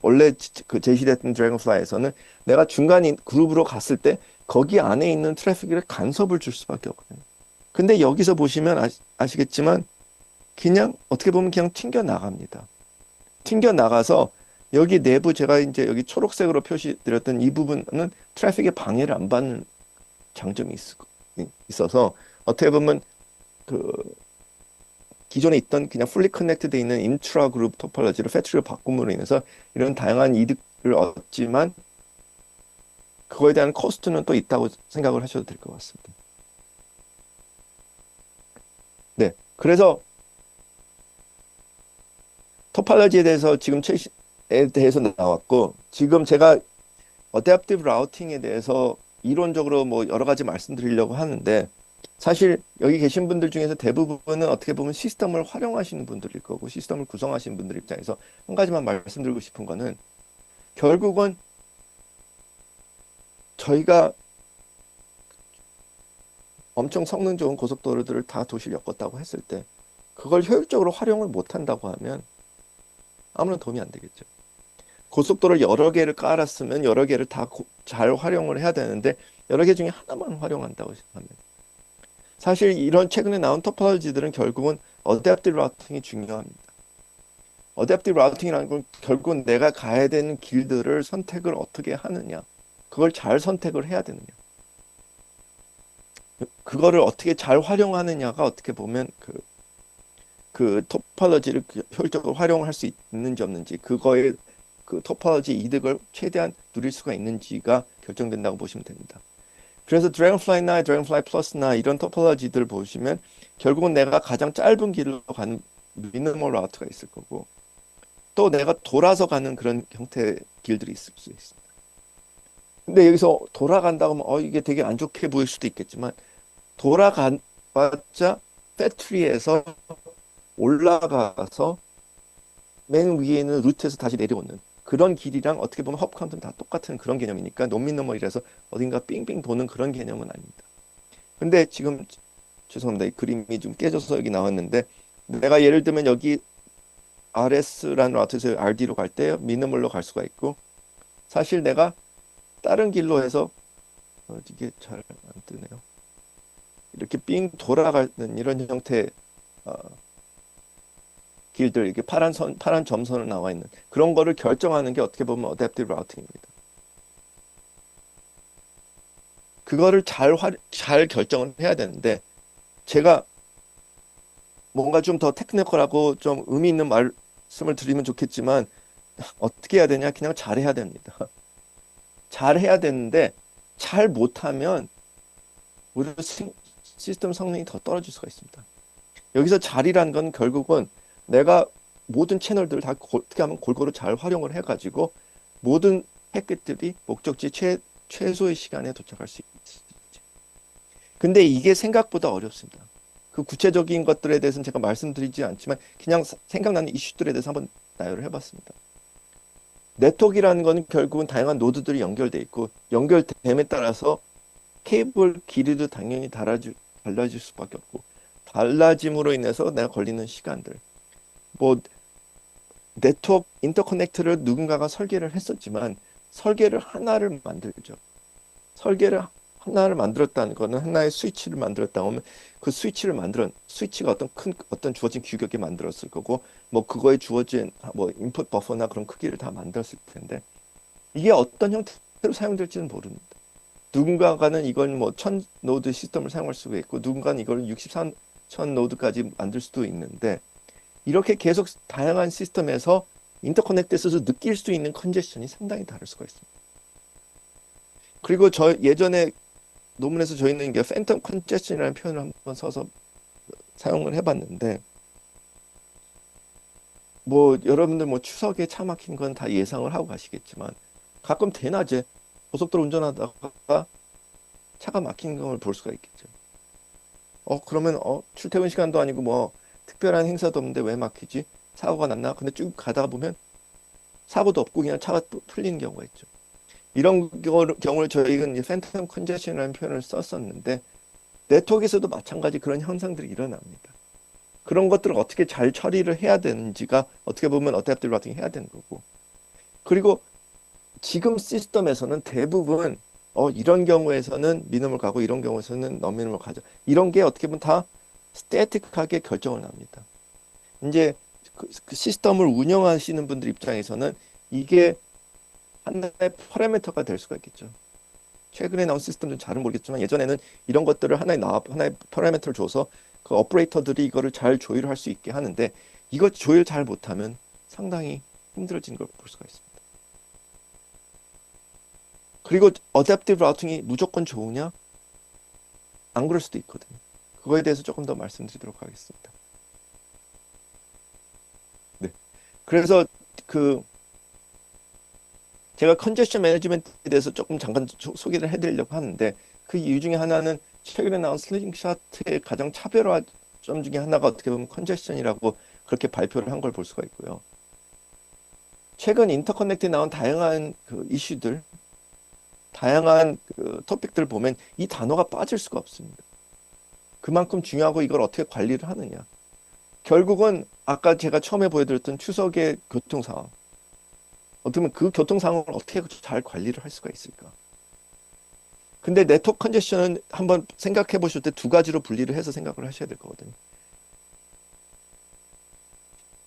원래 그 제시됐던 드래곤플라이에서는 내가 중간 그룹으로 갔을 때 거기 안에 있는 트래픽을 간섭을 줄 수밖에 없거든요. 근데 여기서 보시면 아시겠지만 그냥 어떻게 보면 그냥 튕겨 나갑니다. 튕겨 나가서 여기 내부 제가 이제 여기 초록색으로 표시드렸던 이 부분은 트래픽에 방해를 안 받는 장점이 있어서 어떻게 보면 그 기존에 있던 그냥 풀리 커넥트돼 있는 인트라 그룹 토폴로지를 팻트리로 바꿈으로 인해서 이런 다양한 이득을 얻지만 그거에 대한 코스트는 또 있다고 생각을 하셔도 될 것 같습니다. 네, 그래서 토폴로지에 대해서 지금 최신에 대해서 나왔고 지금 제가 어댑티브 라우팅에 대해서 이론적으로 뭐 여러 가지 말씀드리려고 하는데 사실 여기 계신 분들 중에서 대부분은 어떻게 보면 시스템을 활용하시는 분들일 거고 시스템을 구성하시는 분들 입장에서 한 가지만 말씀드리고 싶은 거는 결국은 저희가 엄청 성능 좋은 고속도로들을 다 도시를 엮었다고 했을 때 그걸 효율적으로 활용을 못한다고 하면 아무런 도움이 안 되겠죠. 고속도로를 여러 개를 깔았으면 여러 개를 다 잘 활용을 해야 되는데 여러 개 중에 하나만 활용한다고 하면 사실 이런 최근에 나온 토폴로지들은 결국은 어댑티브 라우팅이 중요합니다. 어댑티브 라우팅이라는 건 결국은 내가 가야 되는 길들을 선택을 어떻게 하느냐 그걸 잘 선택을 해야 되느냐 그거를 어떻게 잘 활용하느냐가 어떻게 보면 그 토폴로지를 효율적으로 활용할 수 있는지 없는지 그거의 그 토폴로지 이득을 최대한 누릴 수가 있는지가 결정된다고 보시면 됩니다. 그래서 드래곤플라이나 드래곤플라이 플러스나 이런 토폴로지들 보시면 결국은 내가 가장 짧은 길로 가는 미니멀 라우트가 있을 거고 또 내가 돌아서 가는 그런 형태의 길들이 있을 수 있습니다. 근데 여기서 돌아간다고 하면 이게 되게 안 좋게 보일 수도 있겠지만 돌아가봤자 패트리에서 올라가서 맨 위에 있는 루트에서 다시 내려오는 그런 길이랑 어떻게 보면 허브 카운트는 다 똑같은 그런 개념이니까 논미너멀이라서 어딘가 삥삥 도는 그런 개념은 아닙니다. 근데 지금 죄송합니다. 이 그림이 좀 깨져서 여기 나왔는데 내가 예를 들면 여기 RS라는 라우트에서 RD로 갈 때 미니멀로 갈 수가 있고 사실 내가 다른 길로 해서 이게 잘 안 뜨네요. 이렇게 삥 돌아가는 이런 형태의 길들, 이게 파란 점선을 나와 있는 그런 거를 결정하는 게 어떻게 보면 어댑티브 라우팅입니다. 그거를 잘 결정을 해야 되는데 제가 뭔가 좀 더 테크니컬하고 좀 의미 있는 말씀을 드리면 좋겠지만 어떻게 해야 되냐? 그냥 잘해야 됩니다. 잘해야 되는데 잘 못하면 오히려 시스템 성능이 더 떨어질 수가 있습니다. 여기서 잘이란 건 결국은 내가 모든 채널들을 다 어떻게 하면 골고루 잘 활용을 해가지고 모든 패킷들이 목적지 최소의 시간에 도착할 수 있지. 근데 이게 생각보다 어렵습니다. 그 구체적인 것들에 대해서는 제가 말씀드리지 않지만 그냥 생각나는 이슈들에 대해서 한번 나열을 해봤습니다. 네트워크라는 거는 결국은 다양한 노드들이 연결돼 있고 연결됨에 따라서 케이블 길이도 당연히 달라질 수밖에 없고 달라짐으로 인해서 내가 걸리는 시간들 뭐 네트워크 인터커넥트를 누군가가 설계를 했었지만 설계를 하나를 만들죠. 설계를 하나를 만들었다는 거는 하나의 스위치를 만들었다 하면 그 스위치가 어떤 주어진 규격에 만들었을 거고 뭐 그거에 주어진 뭐 인풋 버퍼나 그런 크기를 다 만들었을 텐데 이게 어떤 형태로 사용될지는 모릅니다. 누군가는 이걸 뭐 1000 노드 시스템을 사용할 수가 있고 누군가는 이걸 63,000 노드까지 만들 수도 있는데 이렇게 계속 다양한 시스템에서 인터커넥트에서 느낄 수 있는 컨제션이 상당히 다를 수가 있습니다. 그리고 예전에 논문에서 저희는 이게 팬텀 컨제션이라는 표현을 한번 써서 사용을 해봤는데 뭐 여러분들 뭐 추석에 차 막힌 건 다 예상을 하고 가시겠지만 가끔 대낮에 고속도로 운전하다가 차가 막힌 걸 볼 수가 있겠죠. 그러면 출퇴근 시간도 아니고 뭐 특별한 행사도 없는데 왜 막히지? 사고가 났나? 근데 쭉 가다가 보면 사고도 없고 그냥 차가 풀리는 경우가 있죠. 이런 경우를 저희는 팬텀 컨제션이라는 표현을 썼었는데 네트워크에서도 마찬가지 그런 현상들이 일어납니다. 그런 것들을 어떻게 잘 처리를 해야 되는지가 어떻게 보면 어댑티브 라우팅 해야 되는 거고 그리고 지금 시스템에서는 대부분 이런 경우에서는 미니멀 가고 이런 경우에서는 너미니멀 가죠. 이런 게 어떻게 보면 다 스태틱하게 결정을 합니다. 이제 그 시스템을 운영하시는 분들 입장에서는 이게 하나의 파라미터가 될 수가 있겠죠. 최근에 나온 시스템은 잘은 모르겠지만 예전에는 이런 것들을 하나의 파라미터를 줘서 그 오퍼레이터들이 이거를 잘 조율할 수 있게 하는데 이거 조율 잘 못하면 상당히 힘들어지는 걸 볼 수가 있습니다. 그리고 어댑티브 라우팅이 무조건 좋으냐? 안 그럴 수도 있거든요. 그거에 대해서 조금 더 말씀드리도록 하겠습니다. 네. 그래서 제가 컨제션 매니지먼트에 대해서 조금 잠깐 소개를 해드리려고 하는데 그 이유 중에 하나는 최근에 나온 슬링샷의 가장 차별화점 중에 하나가 어떻게 보면 컨제션이라고 그렇게 발표를 한 걸 볼 수가 있고요. 최근 인터커넥트에 나온 다양한 그 이슈들, 다양한 그 토픽들 보면 이 단어가 빠질 수가 없습니다. 그만큼 중요하고 이걸 어떻게 관리를 하느냐. 결국은 아까 제가 처음에 보여드렸던 추석의 교통 상황. 어떻게 보면 그 교통 상황을 어떻게 잘 관리를 할 수가 있을까? 근데 네트워크 컨제션은 한번 생각해 보실 때 두 가지로 분리를 해서 생각을 하셔야 될 거거든요.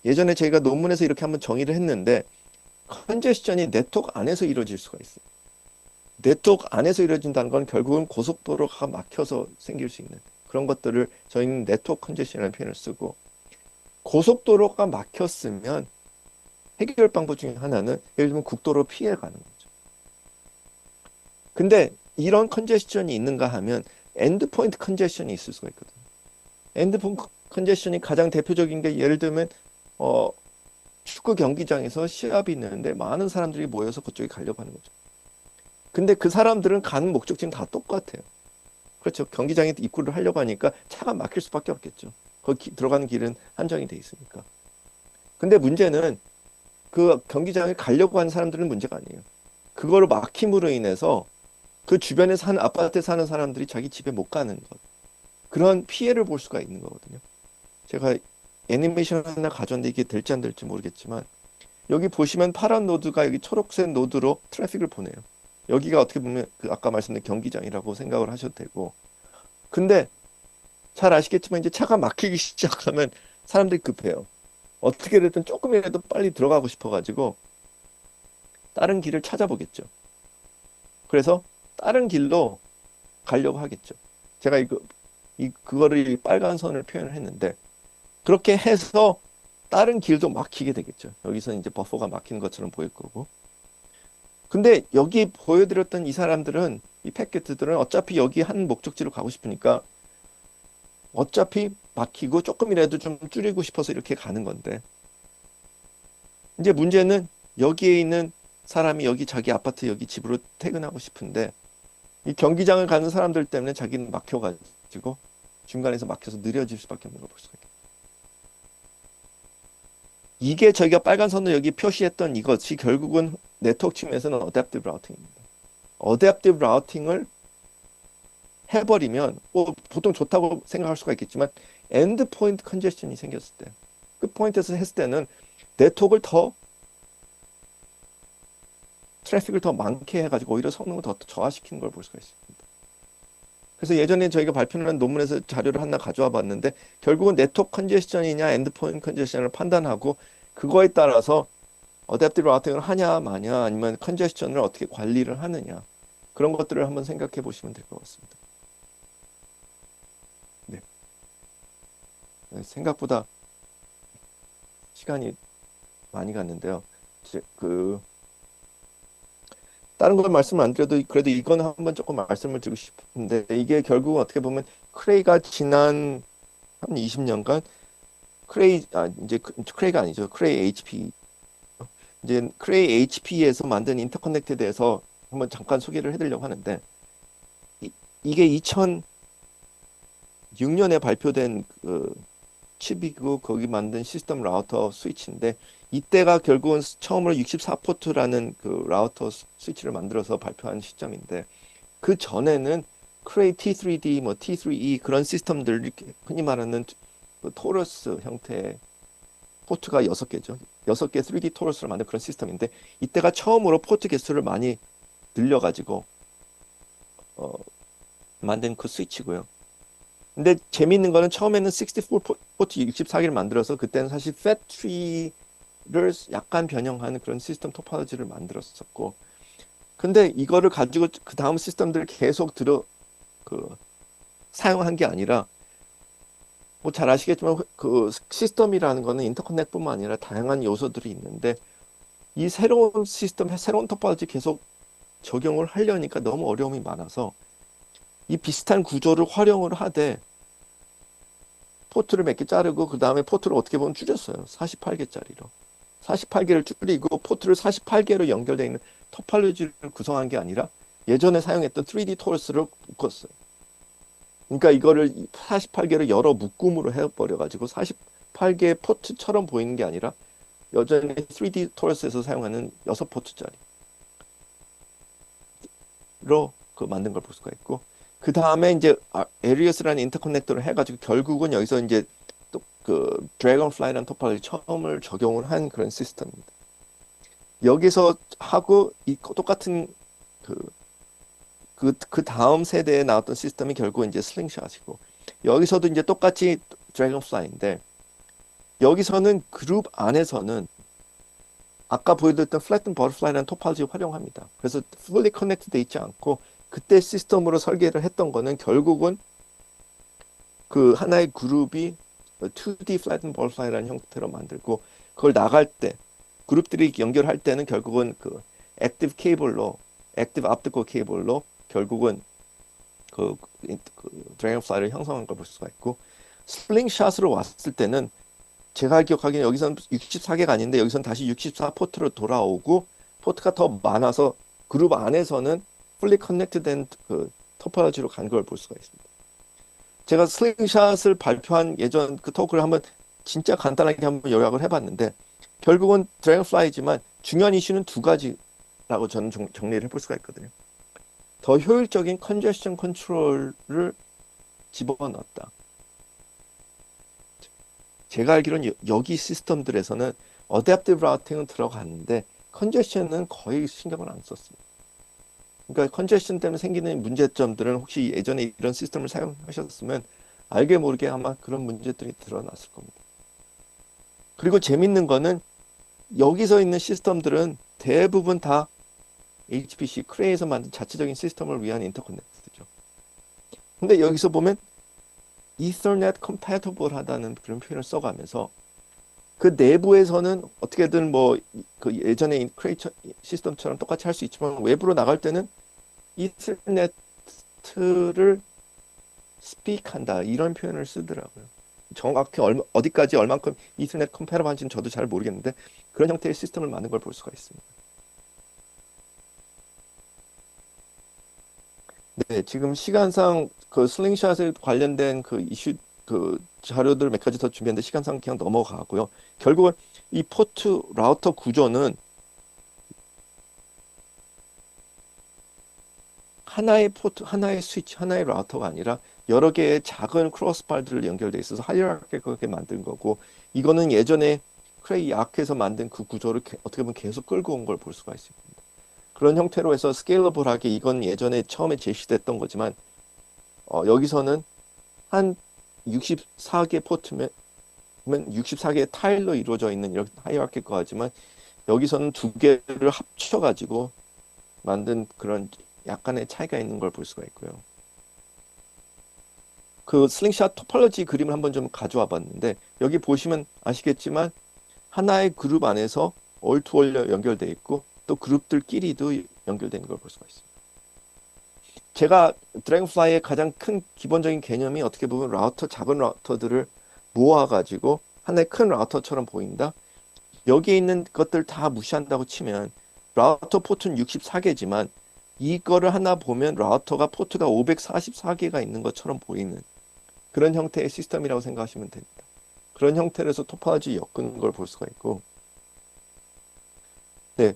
예전에 저희가 논문에서 이렇게 한번 정의를 했는데 컨제션이 네트워크 안에서 이루어질 수가 있어요. 네트워크 안에서 이루어진다는 건 결국은 고속도로가 막혀서 생길 수 있는 그런 것들을 저희는 네트워크 컨제션이라는 표현을 쓰고 고속도로가 막혔으면 해결 방법 중에 하나는 예를 들면 국도로 피해 가는 거죠. 근데 이런 컨제스션이 있는가 하면 엔드포인트 컨제스션이 있을 수가 있거든요. 엔드포인트 컨제스션이 가장 대표적인 게 예를 들면 어, 축구 경기장에서 시합이 있는데 많은 사람들이 모여서 그쪽에 가려고 하는 거죠. 근데 그 사람들은 가는 목적지는 다 똑같아요. 그렇죠. 경기장에 입구를 하려고 하니까 차가 막힐 수밖에 없겠죠. 거기 들어가는 길은 한정이 돼 있으니까. 근데 문제는 그 경기장에 가려고 하는 사람들은 문제가 아니에요. 그거를 막힘으로 인해서 그 주변에 사는 아파트에 사는 사람들이 자기 집에 못 가는 것. 그런 피해를 볼 수가 있는 거거든요. 제가 애니메이션 하나 가져왔는데 이게 될지 안 될지 모르겠지만 여기 보시면 파란 노드가 여기 초록색 노드로 트래픽을 보내요. 여기가 어떻게 보면 그 아까 말씀드린 경기장이라고 생각을 하셔도 되고. 근데 잘 아시겠지만 이제 차가 막히기 시작하면 사람들이 급해요. 어떻게 됐든 조금이라도 빨리 들어가고 싶어가지고 다른 길을 찾아보겠죠. 그래서 다른 길로 가려고 하겠죠. 제가 그거를 이 빨간 선을 표현을 했는데 그렇게 해서 다른 길도 막히게 되겠죠. 여기서 이제 버퍼가 막히는 것처럼 보일 거고. 근데 여기 보여드렸던 이 사람들은 이 팩게트들은 어차피 여기 한 목적지로 가고 싶으니까 어차피 막히고 조금이라도 좀 줄이고 싶어서 이렇게 가는 건데 이제 문제는 여기에 있는 사람이 여기 자기 아파트 여기 집으로 퇴근하고 싶은데 이 경기장을 가는 사람들 때문에 자기는 막혀가지고 중간에서 막혀서 느려질 수밖에 없는 걸 볼 수가 있겠죠. 이게 저희가 빨간 선으로 여기 표시했던 이것이 결국은 네트워크 측면에서는 어댑티브 라우팅입니다. 어댑티브 라우팅을 해버리면 보통 좋다고 생각할 수가 있겠지만 엔드 포인트 컨제션이 생겼을 때 그 포인트에서 했을 때는 네트워크를 더 트래픽을 더 많게 해가지고 오히려 성능을 더 저하시키는 걸 볼 수가 있습니다. 그래서 예전에 저희가 발표한 논문에서 자료를 하나 가져와 봤는데 결국은 네트워크 컨제션이냐 엔드포인트 컨제션을 판단하고 그거에 따라서 어댑티브 라우팅을 하냐 마냐 아니면 컨제션을 어떻게 관리를 하느냐 그런 것들을 한번 생각해 보시면 될 것 같습니다. 네. 생각보다 시간이 많이 갔는데요. 다른 건 말씀 안 드려도 그래도 이건 한번 조금 말씀을 드리고 싶은데 이게 결국 어떻게 보면 크레이가 지난 한 20년간 이제 크레이가 아니죠. 크레이 HP 이제 크레이 HP에서 만든 인터커넥트에 대해서 한번 잠깐 소개를 해드리려고 하는데 이게 2006년에 발표된 그 칩이고 거기 만든 시스템 라우터 스위치인데 이때가 결국은 처음으로 64포트라는 그 라우터 스위치를 만들어서 발표한 시점인데 그 전에는 크레이 T3D, 뭐 T3E 그런 시스템들 흔히 말하는 토러스 형태의 포트가 6개죠. 6개 3D 토러스를 만든 그런 시스템인데 이때가 처음으로 포트 개수를 많이 늘려가지고 만든 그 스위치고요. 근데 재미있는 거는 처음에는 64포트 64개를 만들어서 그때는 사실 팻트리를 약간 변형하는 그런 시스템 토포로지를 만들었었고 근데 이거를 가지고 그 다음 시스템들을 계속 사용한 게 아니라 뭐 잘 아시겠지만 그 시스템이라는 거는 인터커넥뿐만 아니라 다양한 요소들이 있는데 이 새로운 시스템, 새로운 토포로지 계속 적용을 하려니까 너무 어려움이 많아서 이 비슷한 구조를 활용을 하되 포트를 몇 개 자르고 그 다음에 포트를 어떻게 보면 줄였어요. 48개짜리로. 48개를 줄이고 포트를 48개로 연결되어 있는 토폴로지를 구성한 게 아니라 예전에 사용했던 3D 토러스를 묶었어요. 그러니까 이거를 48개를 여러 묶음으로 해버려가지고 48개의 포트처럼 보이는 게 아니라 여전히 3D 토러스에서 사용하는 6포트짜리로 만든 걸 볼 수가 있고 그 다음에 이제 에리어스라는 인터커넥터를 해가지고 결국은 여기서 이제 또 그 드래곤플라이라는 토폴로지 처음을 적용을 한 그런 시스템입니다. 여기서 하고 이 똑같은 그 다음 세대에 나왔던 시스템이 결국 이제 슬링샷이고 여기서도 이제 똑같이 드래곤플라이인데 여기서는 그룹 안에서는 아까 보여드렸던 플래튼 버터플라이라는 토폴로지 활용합니다. 그래서 fully connected 돼 있지 않고 그때 시스템으로 설계를 했던 거는 결국은 그 하나의 그룹이 2D flattened butterfly라는 형태로 만들고 그걸 나갈 때 그룹들이 연결할 때는 결국은 그 액티브 케이블로 액티브 optical 케이블로 결국은 그 드래곤플라이를 형성한 걸 볼 수가 있고, 슬링샷으로 왔을 때는 제가 기억하기에는 여기서는 64개가 아닌데 여기서는 다시 64 포트로 돌아오고, 포트가 더 많아서 그룹 안에서는 풀리 커넥트된 그 토포로지로 간 걸 볼 수가 있습니다. 제가 슬링샷을 발표한 예전 그 토크를 한번 진짜 간단하게 한번 요약을 해봤는데, 결국은 드래곤플라이지만 중요한 이슈는 두 가지라고 저는 정리를 해볼 수가 있거든요. 더 효율적인 컨제션 컨트롤을 집어넣었다. 제가 알기로는 여기 시스템들에서는 어댑티브 라우팅은 들어갔는데 컨제션은 거의 신경을 안 썼습니다. 그러니까 컨제션 때문에 생기는 문제점들은 혹시 예전에 이런 시스템을 사용하셨으면 알게 모르게 아마 그런 문제들이 드러났을 겁니다. 그리고 재밌는 거는 여기서 있는 시스템들은 대부분 다 HPC, 크레이에서 만든 자체적인 시스템을 위한 인터커넥트죠. 근데 여기서 보면 이더넷 컴패티블 하다는 그런 표현을 써가면서 그 내부에서는 어떻게든 뭐 그 예전에 크레이 시스템처럼 똑같이 할 수 있지만 외부로 나갈 때는 이더넷을 스피크한다 이런 표현을 쓰더라고요. 정확히 어디까지 얼만큼 이더넷 컴패티블한지는 저도 잘 모르겠는데 그런 형태의 시스템을 만든 걸 볼 수가 있습니다. 네, 지금 시간상 그 슬링샷에 관련된 그 이슈 그 자료들 몇 가지 더 준비했는데 시간상 그냥 넘어가고요. 결국은 이 포트 라우터 구조는 하나의 포트, 하나의 스위치, 하나의 라우터가 아니라 여러 개의 작은 크로스바들을 연결돼 있어서 하이라키하게 만든 거고, 이거는 예전에 크레이 아크에서 만든 그 구조를 어떻게 보면 계속 끌고 온 걸 볼 수가 있습니다. 그런 형태로 해서 스케일러블하게, 이건 예전에 처음에 제시됐던 거지만 여기서는 한 64개 포트면 64개의 타일로 이루어져 있는 이런 하이라키가 하지만 여기서는 두 개를 합쳐가지고 만든 그런 약간의 차이가 있는 걸 볼 수가 있고요. 그 슬링샷 토폴로지 그림을 한번 좀 가져와 봤는데 여기 보시면 아시겠지만 하나의 그룹 안에서 all-to-all 연결돼 있고 또 그룹들끼리도 연결되는 걸 볼 수가 있습니다. 제가 드래곤플라이의 가장 큰 기본적인 개념이 어떻게 보면 라우터, 작은 라우터들을 모아가지고 하나의 큰 라우터처럼 보인다. 여기에 있는 것들 다 무시한다고 치면 라우터 포트는 64개지만 이거를 하나 보면 라우터가 포트가 544개가 있는 것처럼 보이는 그런 형태의 시스템이라고 생각하시면 됩니다. 그런 형태로 해서 토포로지 엮은 걸 볼 수가 있고, 네,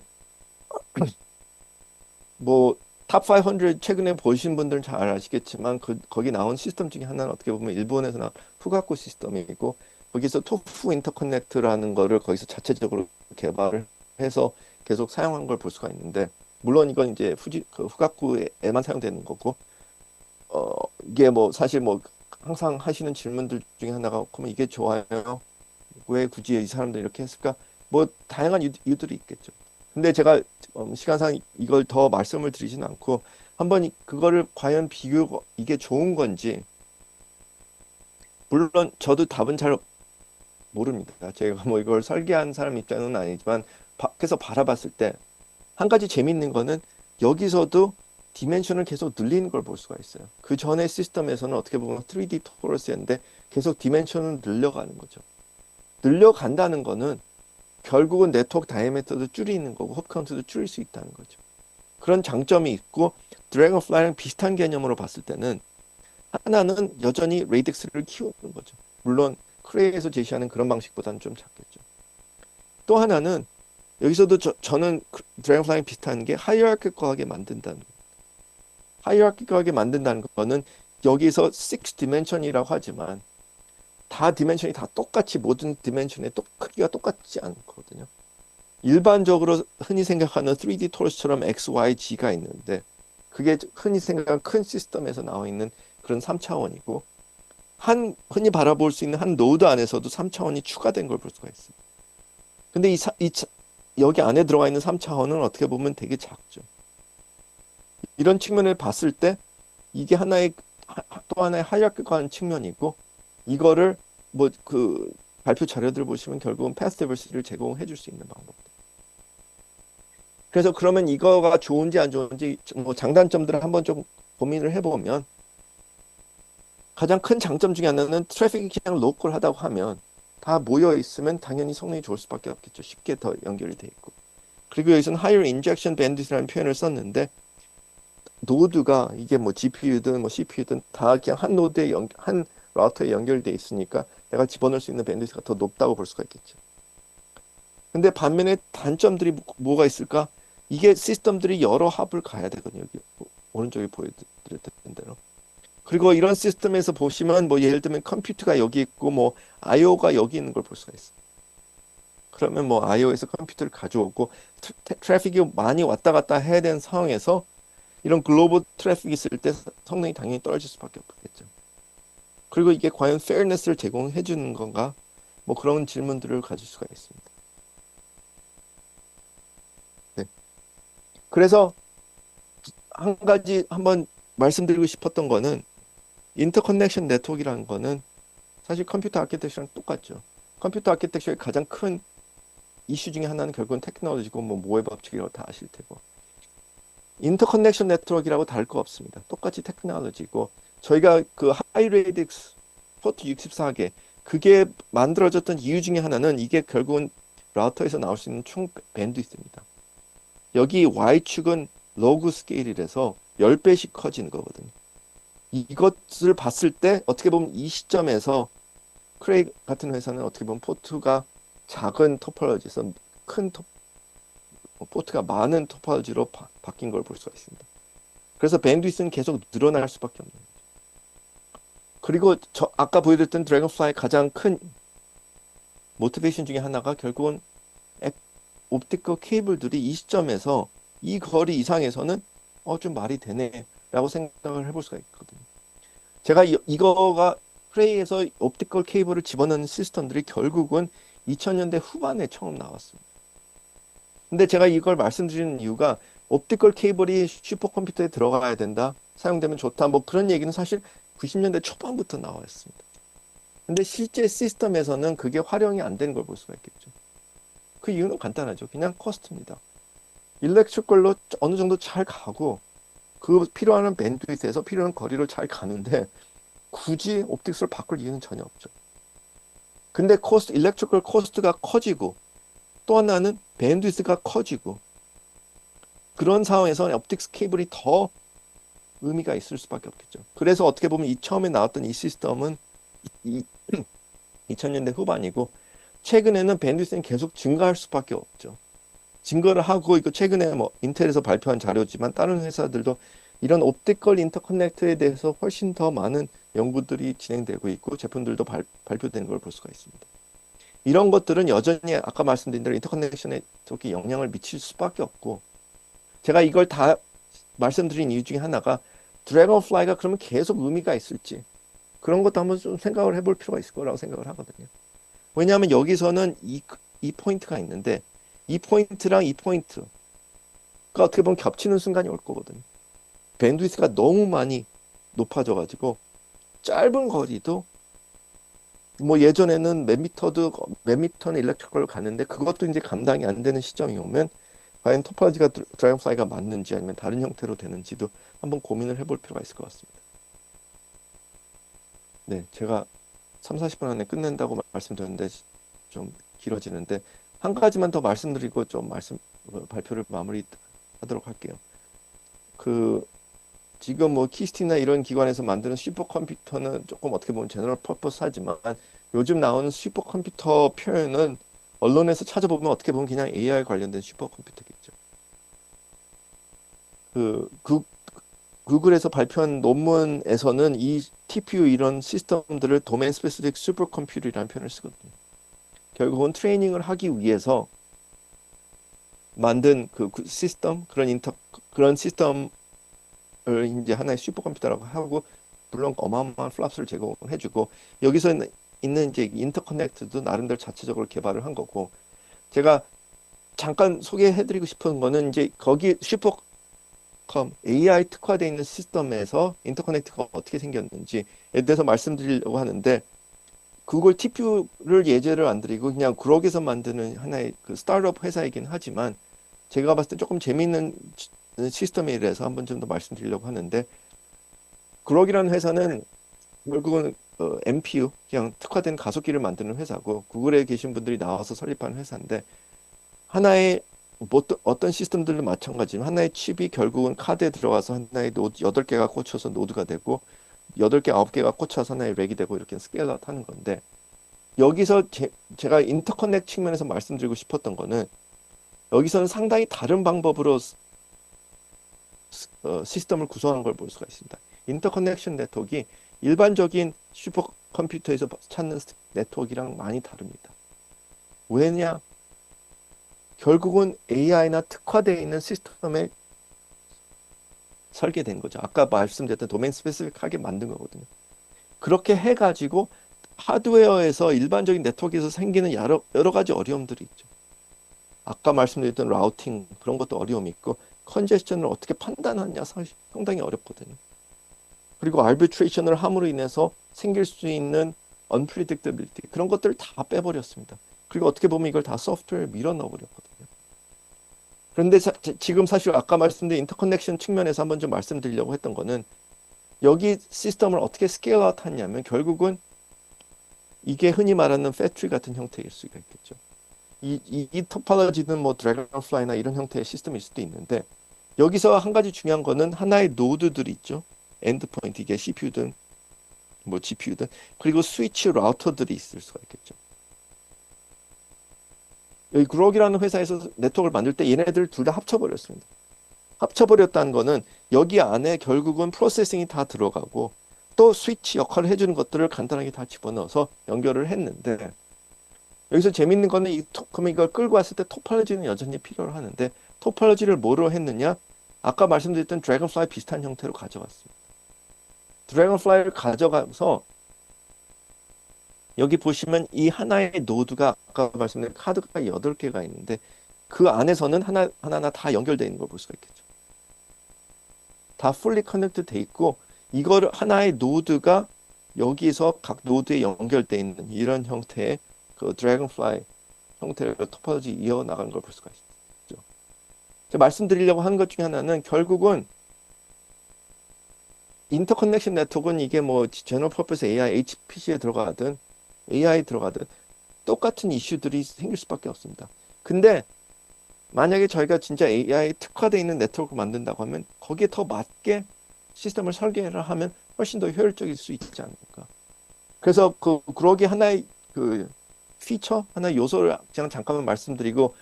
뭐 탑 500 최근에 보신 분들은 잘 아시겠지만 거기 나온 시스템 중에 하나는 어떻게 보면 일본에서 나온 후가쿠 시스템이고, 거기서 토프 인터커넥트라는 거를 거기서 자체적으로 개발을 해서 계속 사용한 걸 볼 수가 있는데, 물론 이건 이제 후가쿠에만 사용되는 거고, 이게 뭐 사실 뭐 항상 하시는 질문들 중에 하나가 그러면 이게 좋아요? 왜 굳이 이 사람들이 이렇게 했을까? 뭐 다양한 이유들이 있겠죠. 근데 제가 시간상 이걸 더 말씀을 드리지는 않고 한번 그거를 과연 이게 좋은 건지, 물론 저도 답은 잘 모릅니다. 제가 뭐 이걸 설계한 사람 입장은 아니지만 밖에서 바라봤을 때 한 가지 재밌는 거는 여기서도 디멘션을 계속 늘리는 걸 볼 수가 있어요. 그 전에 시스템에서는 어떻게 보면 3D 토러스였는데 계속 디멘션을 늘려가는 거죠. 늘려간다는 거는 결국은 네트워크 다이아미터도 줄이는 거고 홉 카운트도 줄일 수 있다는 거죠. 그런 장점이 있고, 드래곤플라이랑 비슷한 개념으로 봤을 때는 하나는 여전히 레이딕스를 키우는 거죠. 물론 크레이에서 제시하는 그런 방식보다는 좀 작겠죠. 또 하나는 여기서도 저는 드래곤플라이랑 비슷한 게 하이어라키컬하게 만든다는 거예요. 하이어라키컬하게 만든다는 거는 여기서 6 디멘션이라고 하지만 다 디멘션이 다 똑같이 모든 디멘션의 크기가 똑같지 않거든요. 일반적으로 흔히 생각하는 3D 토러스처럼 X, Y, G가 있는데 그게 흔히 생각하는 큰 시스템에서 나와 있는 그런 3차원이고, 흔히 바라볼 수 있는 한 노드 안에서도 3차원이 추가된 걸 볼 수가 있습니다. 근데 여기 안에 들어가 있는 3차원은 어떻게 보면 되게 작죠. 이런 측면을 봤을 때 이게 또 하나의 하이라키컬한 측면이고, 이거를 뭐 그 발표 자료들 보시면 결국은 패스 디버시티를 제공해 줄 수 있는 방법들. 그래서 그러면 이거가 좋은지 안 좋은지 뭐 장단점들을 한번 좀 고민을 해보면 가장 큰 장점 중에 하나는 트래픽이 그냥 로컬하다고 하면 다 모여 있으면 당연히 성능이 좋을 수밖에 없겠죠. 쉽게 더 연결이 돼 있고. 그리고 여기서는 higher injection bandwidth라는 표현을 썼는데 노드가 이게 뭐 GPU든 뭐 CPU든 다 그냥 한 노드에 한 라우터에 연결돼 있으니까 내가 집어넣을 수 있는 밴드위스가 더 높다고 볼 수가 있겠죠. 근데 반면에 단점들이 뭐가 있을까? 이게 시스템들이 여러 합을 가야 되거든요. 여기 오른쪽에 보여드렸던 대로. 그리고 이런 시스템에서 보시면 뭐 예를 들면 컴퓨터가 여기 있고 뭐 IO가 여기 있는 걸 볼 수가 있어요. 그러면 뭐 IO에서 컴퓨터를 가져오고 트래픽이 많이 왔다 갔다 해야 되는 상황에서 이런 글로벌 트래픽이 있을 때 성능이 당연히 떨어질 수밖에 없겠죠. 그리고 이게 과연 fairness를 제공해 주는 건가? 뭐 그런 질문들을 가질 수가 있습니다. 네. 그래서 한 가지 한번 말씀드리고 싶었던 거는 인터커넥션 네트워크라는 거는 사실 컴퓨터 아키텍처랑 똑같죠. 컴퓨터 아키텍처의 가장 큰 이슈 중에 하나는 결국은 테크놀로지고 뭐 모의 법칙이라고 다 아실 테고 인터커넥션 네트워크라고 다를 거 없습니다. 똑같이 테크놀로지고 저희가 그 하이레디스 포트 64개 그게 만들어졌던 이유 중에 하나는 이게 결국은 라우터에서 나올 수 있는 총 밴드위스입니다. 여기 Y축은 로그 스케일이라서 10배씩 커지는 거거든요. 이것을 봤을 때 어떻게 보면 이 시점에서 크레이 같은 회사는 어떻게 보면 포트가 작은 토폴로지에서 큰 포트가 많은 토폴로지로 바뀐 걸 볼 수가 있습니다. 그래서 밴드위스는 계속 늘어날 수밖에 없는 거죠. 그리고 아까 보여드렸던 드래곤플라이의 가장 큰 모티베이션 중에 하나가 결국은 옵티컬 케이블들이 이 시점에서 이 거리 이상에서는 좀 말이 되네 라고 생각을 해볼 수가 있거든요. 제가 이거가 프레이에서 옵티컬 케이블을 집어넣는 시스템들이 결국은 2000년대 후반에 처음 나왔습니다. 근데 제가 이걸 말씀드리는 이유가 옵티컬 케이블이 슈퍼컴퓨터에 들어가야 된다, 사용되면 좋다, 뭐 그런 얘기는 사실 90년대 초반부터 나왔습니다. 근데 실제 시스템에서는 그게 활용이 안 되는 걸 볼 수가 있겠죠. 그 이유는 간단하죠. 그냥 코스트입니다. 일렉트리컬로 어느 정도 잘 가고 그 필요한 밴드위스에서 필요한 거리를 잘 가는데 굳이 옵틱스를 바꿀 이유는 전혀 없죠. 근데 일렉트리컬 코스트가 커지고 또 하나는 밴드위스가 커지고 그런 상황에서는 옵틱스 케이블이 더 의미가 있을 수밖에 없겠죠. 그래서 어떻게 보면 이 처음에 나왔던 이 시스템은 2000년대 후반이고 최근에는 밴드위스는 계속 증가할 수밖에 없죠. 증거를 하고 이거 최근에 뭐 인텔에서 발표한 자료지만 다른 회사들도 이런 옵티컬 인터커넥트에 대해서 훨씬 더 많은 연구들이 진행되고 있고 제품들도 발표되는 걸 볼 수가 있습니다. 이런 것들은 여전히 아까 말씀드린 대로 인터커넥션에 저렇게 영향을 미칠 수밖에 없고 제가 이걸 다 말씀드린 이유 중에 하나가 드래곤플라이가 그러면 계속 의미가 있을지 그런 것도 한번 좀 생각을 해볼 필요가 있을 거라고 생각을 하거든요. 왜냐하면 여기서는 이 포인트가 있는데 이 포인트랑 이 포인트가 어떻게 보면 겹치는 순간이 올 거거든요. 밴드위스가 너무 많이 높아져가지고 짧은 거리도 뭐 예전에는 몇 미터는 일렉트리컬로 갔는데 그것도 이제 감당이 안 되는 시점이 오면 과연 토포로지가 드래곤플라이가 맞는지 아니면 다른 형태로 되는지도 한번 고민을 해볼 필요가 있을 것 같습니다. 네, 제가 30-40분 안에 끝낸다고 말씀드렸는데 좀 길어지는데 한 가지만 더 말씀드리고 좀 발표를 마무리하도록 할게요. 지금 뭐 키스티나 이런 기관에서 만드는 슈퍼컴퓨터는 조금 어떻게 보면 제너럴 퍼포스 하지만 요즘 나오는 슈퍼컴퓨터 표현은 언론에서 찾아보면 어떻게 보면 그냥 AI 관련된 슈퍼컴퓨터겠죠. 구글에서 발표한 논문에서는 이 TPU 이런 시스템들을 도메인 스페시픽 슈퍼컴퓨터라는 표현을 쓰거든요. 결국은 트레이닝을 하기 위해서 만든 그 시스템 그런 시스템을 이제 하나의 슈퍼컴퓨터라고 하고 물론 어마어마한 플랍스를 제공해주고 여기서 있는 이제 인터커넥트도 나름대로 자체적으로 개발을 한 거고 제가 잠깐 소개해드리고 싶은 거는 이제 거기 AI 특화되어 있는 시스템에서 인터커넥트가 어떻게 생겼는지에 대해서 말씀드리려고 하는데 구글 TPU를 예제를 안 드리고 그냥 구력에서 만드는 하나의 그 스타트업 회사이긴 하지만 제가 봤을 때 조금 재미있는 시스템이라서 한번 좀 더 말씀드리려고 하는데, 그럭이라는 회사는 결국은 MPU, 그냥 특화된 가속기를 만드는 회사고, 구글에 계신 분들이 나와서 설립한 회사인데, 하나의 어떤 시스템들도 마찬가지지만 하나의 칩이 결국은 카드에 들어가서 하나의 노드 8개가 꽂혀서 노드가 되고 8개, 9개가 꽂혀서 하나의 렉이 되고 이렇게 스케일업 하는 건데, 여기서 제가 인터커넥 측면에서 말씀드리고 싶었던 거는, 여기서는 상당히 다른 방법으로 시스템을 구성한 걸 볼 수가 있습니다. 인터커넥션 네트워크가 일반적인 슈퍼컴퓨터에서 찾는 네트워크랑 많이 다릅니다. 왜냐? 결국은 AI나 특화되어 있는 시스템에 설계된 거죠. 아까 말씀드렸던 도메인 스페시픽하게 만든 거거든요. 그렇게 해가지고 하드웨어에서 일반적인 네트워크에서 생기는 여러 가지 어려움들이 있죠. 아까 말씀드렸던 라우팅 그런 것도 어려움이 있고, 컨제스션을 어떻게 판단하느냐 상당히 어렵거든요. 그리고 알비트레이션을 함으로 인해서 생길 수 있는 unpredictability 그런 것들을 다 빼버렸습니다. 그리고 어떻게 보면 이걸 다 소프트웨어에 밀어 넣어버렸거든요. 그런데 지금 사실 아까 말씀드린 인터커넥션 측면에서 한번 좀 말씀드리려고 했던 거는, 여기 시스템을 어떻게 스케일아웃 하냐면 결국은 이게 흔히 말하는 패트리 같은 형태일 수가 있겠죠. 이 토폴로지는 뭐 드래곤플라이나 이런 형태의 시스템일 수도 있는데, 여기서 한 가지 중요한 거는 하나의 노드들이 있죠. 엔드포인트, 이게 CPU든 뭐 GPU든, 그리고 스위치 라우터들이 있을 수가 있겠죠. 여기 그럭이라는 회사에서 네트워크를 만들 때 얘네들 둘 다 합쳐버렸습니다. 합쳐버렸다는 거는 여기 안에 결국은 프로세싱이 다 들어가고 또 스위치 역할을 해주는 것들을 간단하게 다 집어넣어서 연결을 했는데, 여기서 재밌는 거는 그럼 이걸 끌고 왔을 때 토폴로지는 여전히 필요로 하는데, 토폴로지를 뭐로 했느냐? 아까 말씀드렸던 드래곤플라이 비슷한 형태로 가져갔습니다. 드래곤플라이를 가져가서 여기 보시면 이 하나의 노드가 아까 말씀드린 카드가 8개가 있는데, 그 안에서는 하나하나 다 연결되어 있는 걸 볼 수가 있겠죠. 다 fully connected 돼 있고, 이거를 하나의 노드가 여기서 각 노드에 연결되어 있는 이런 형태의 그 드래곤플라이 형태로 토폴로지 이어나가는 걸 볼 수가 있죠. 제가 말씀드리려고 하는 것 중에 하나는 결국은 인터커넥션 네트워크는 이게 뭐 제너럴 퍼포스 AI, HPC에 들어가든 AI 들어가든 똑같은 이슈들이 생길 수밖에 없습니다. 근데 만약에 저희가 진짜 AI 특화되어 있는 네트워크를 만든다고 하면 거기에 더 맞게 시스템을 설계를 하면 훨씬 더 효율적일 수 있지 않을까. 그래서 그러기 하나의 그 피처, 하나의 요소를 그냥 잠깐만 말씀드리고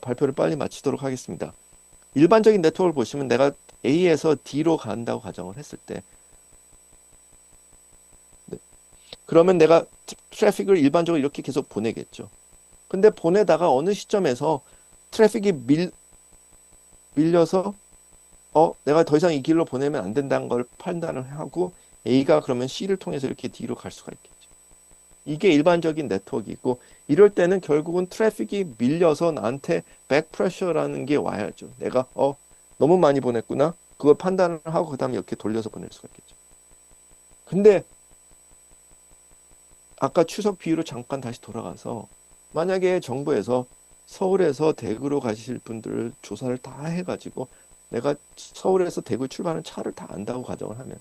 발표를 빨리 마치도록 하겠습니다. 일반적인 네트워크를 보시면 내가 A에서 D로 간다고 가정을 했을 때, 네. 그러면 내가 트래픽을 일반적으로 이렇게 계속 보내겠죠. 근데 보내다가 어느 시점에서 트래픽이 밀려서 내가 더 이상 이 길로 보내면 안 된다는 걸 판단을 하고 A가 그러면 C를 통해서 이렇게 D로 갈 수가 있겠죠. 이게 일반적인 네트워크이고, 이럴 때는 결국은 트래픽이 밀려서 나한테 백프레셔라는 게 와야죠. 내가 너무 많이 보냈구나. 그걸 판단을 하고 그 다음에 이렇게 돌려서 보낼 수가 있겠죠. 근데 아까 추석 비유로 잠깐 다시 돌아가서, 만약에 정부에서 서울에서 대구로 가실 분들을 조사를 다 해가지고 내가 서울에서 대구 출발하는 차를 다 안다고 가정을 하면,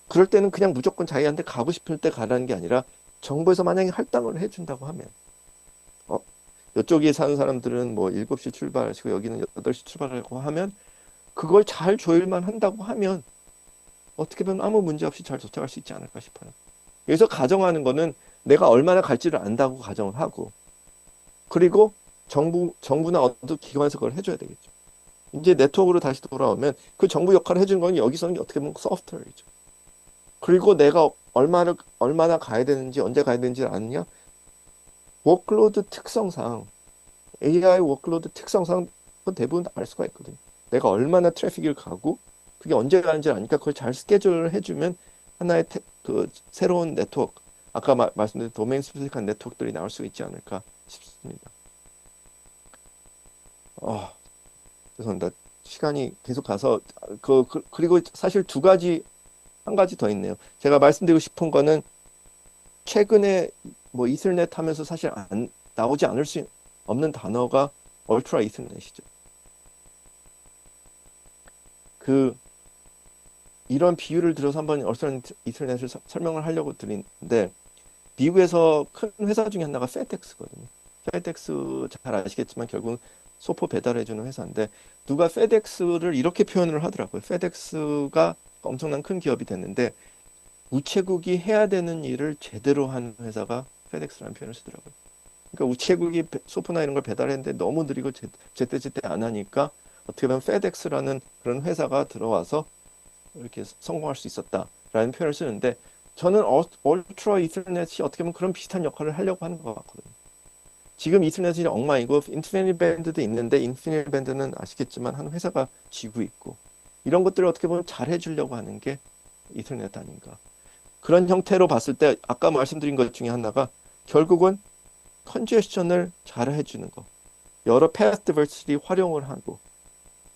그럴 때는 그냥 무조건 자기한테 가고 싶을 때 가라는 게 아니라 정부에서 만약에 할당을 해준다고 하면, 이쪽에 사는 사람들은 뭐 7시 출발하시고 여기는 8시 출발하고 하면, 그걸 잘 조율만 한다고 하면 어떻게 보면 아무 문제 없이 잘 도착할 수 있지 않을까 싶어요. 여기서 가정하는 거는 내가 얼마나 갈지를 안다고 가정을 하고, 그리고 정부나 어떤 기관에서 그걸 해줘야 되겠죠. 이제 네트워크로 다시 돌아오면 그 정부 역할을 해주는 건 여기서는 어떻게 보면 소프트웨어이죠. 그리고 내가 얼마나 가야 되는지, 언제 가야 되는지를 아느냐? 워크로드 특성상, AI 워크로드 특성상 대부분 알 수가 있거든요. 내가 얼마나 트래픽을 가고 그게 언제 가는지 아니까 그걸 잘 스케줄을 해주면 하나의 그 새로운 네트워크, 아까 말씀드린 도메인 스페시픽한 네트워크들이 나올 수 있지 않을까 싶습니다. 죄송합니다. 시간이 계속 가서 그리고 사실 한 가지 더 있네요. 제가 말씀드리고 싶은 거는, 최근에 뭐 이슬넷 하면서 사실 나오지 않을 수 없는 단어가 얼트라 이થర్넷이죠. 그 이런 비유를 들어서 한번 얼트라 이થర్넷을 설명을 하려고 드리는데 미국에서 큰 회사 중에 하나가 페덱스거든요. 페덱스 잘 아시겠지만 결국은 소포 배달해주는 회사인데 누가 페덱스를 이렇게 표현을 하더라고요. 페덱스가 엄청난 큰 기업이 됐는데 우체국이 해야 되는 일을 제대로 하는 회사가 페덱스라는 표현을 쓰더라고요. 그러니까 우체국이 소포나 이런 걸 배달했는데 너무 느리고 제때제때 안 하니까 어떻게 보면 페덱스라는 그런 회사가 들어와서 이렇게 성공할 수 있었다라는 표현을 쓰는데 저는 얼트라 이터넷이 어떻게 보면 그런 비슷한 역할을 하려고 하는 것 같거든요. 지금 이터넷이 엉망이고 인피니티 밴드도 있는데 인피니티 밴드는 아시겠지만 한 회사가 쥐고 있고 이런 것들을 어떻게 보면 잘 해주려고 하는 게 이터넷 아닌가. 그런 형태로 봤을 때 아까 말씀드린 것 중에 하나가 결국은 컨제션을 잘 해주는 거. 여러 path diversity 활용을 하고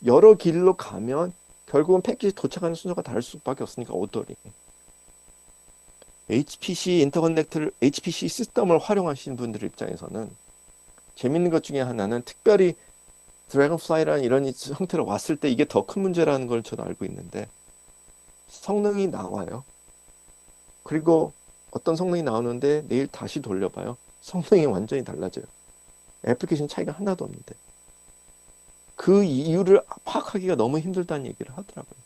여러 길로 가면 결국은 패키지 도착하는 순서가 다를 수밖에 없으니까 오더링. HPC 인터커넥터를 HPC 시스템을 활용하시는 분들 입장에서는 재밌는 것 중에 하나는 특별히 드래곤플라이라는 이런 형태로 왔을 때 이게 더 큰 문제라는 걸 저도 알고 있는데 성능이 나와요. 그리고 어떤 성능이 나오는데 내일 다시 돌려봐요. 성능이 완전히 달라져요. 애플리케이션 차이가 하나도 없는데. 그 이유를 파악하기가 너무 힘들다는 얘기를 하더라고요.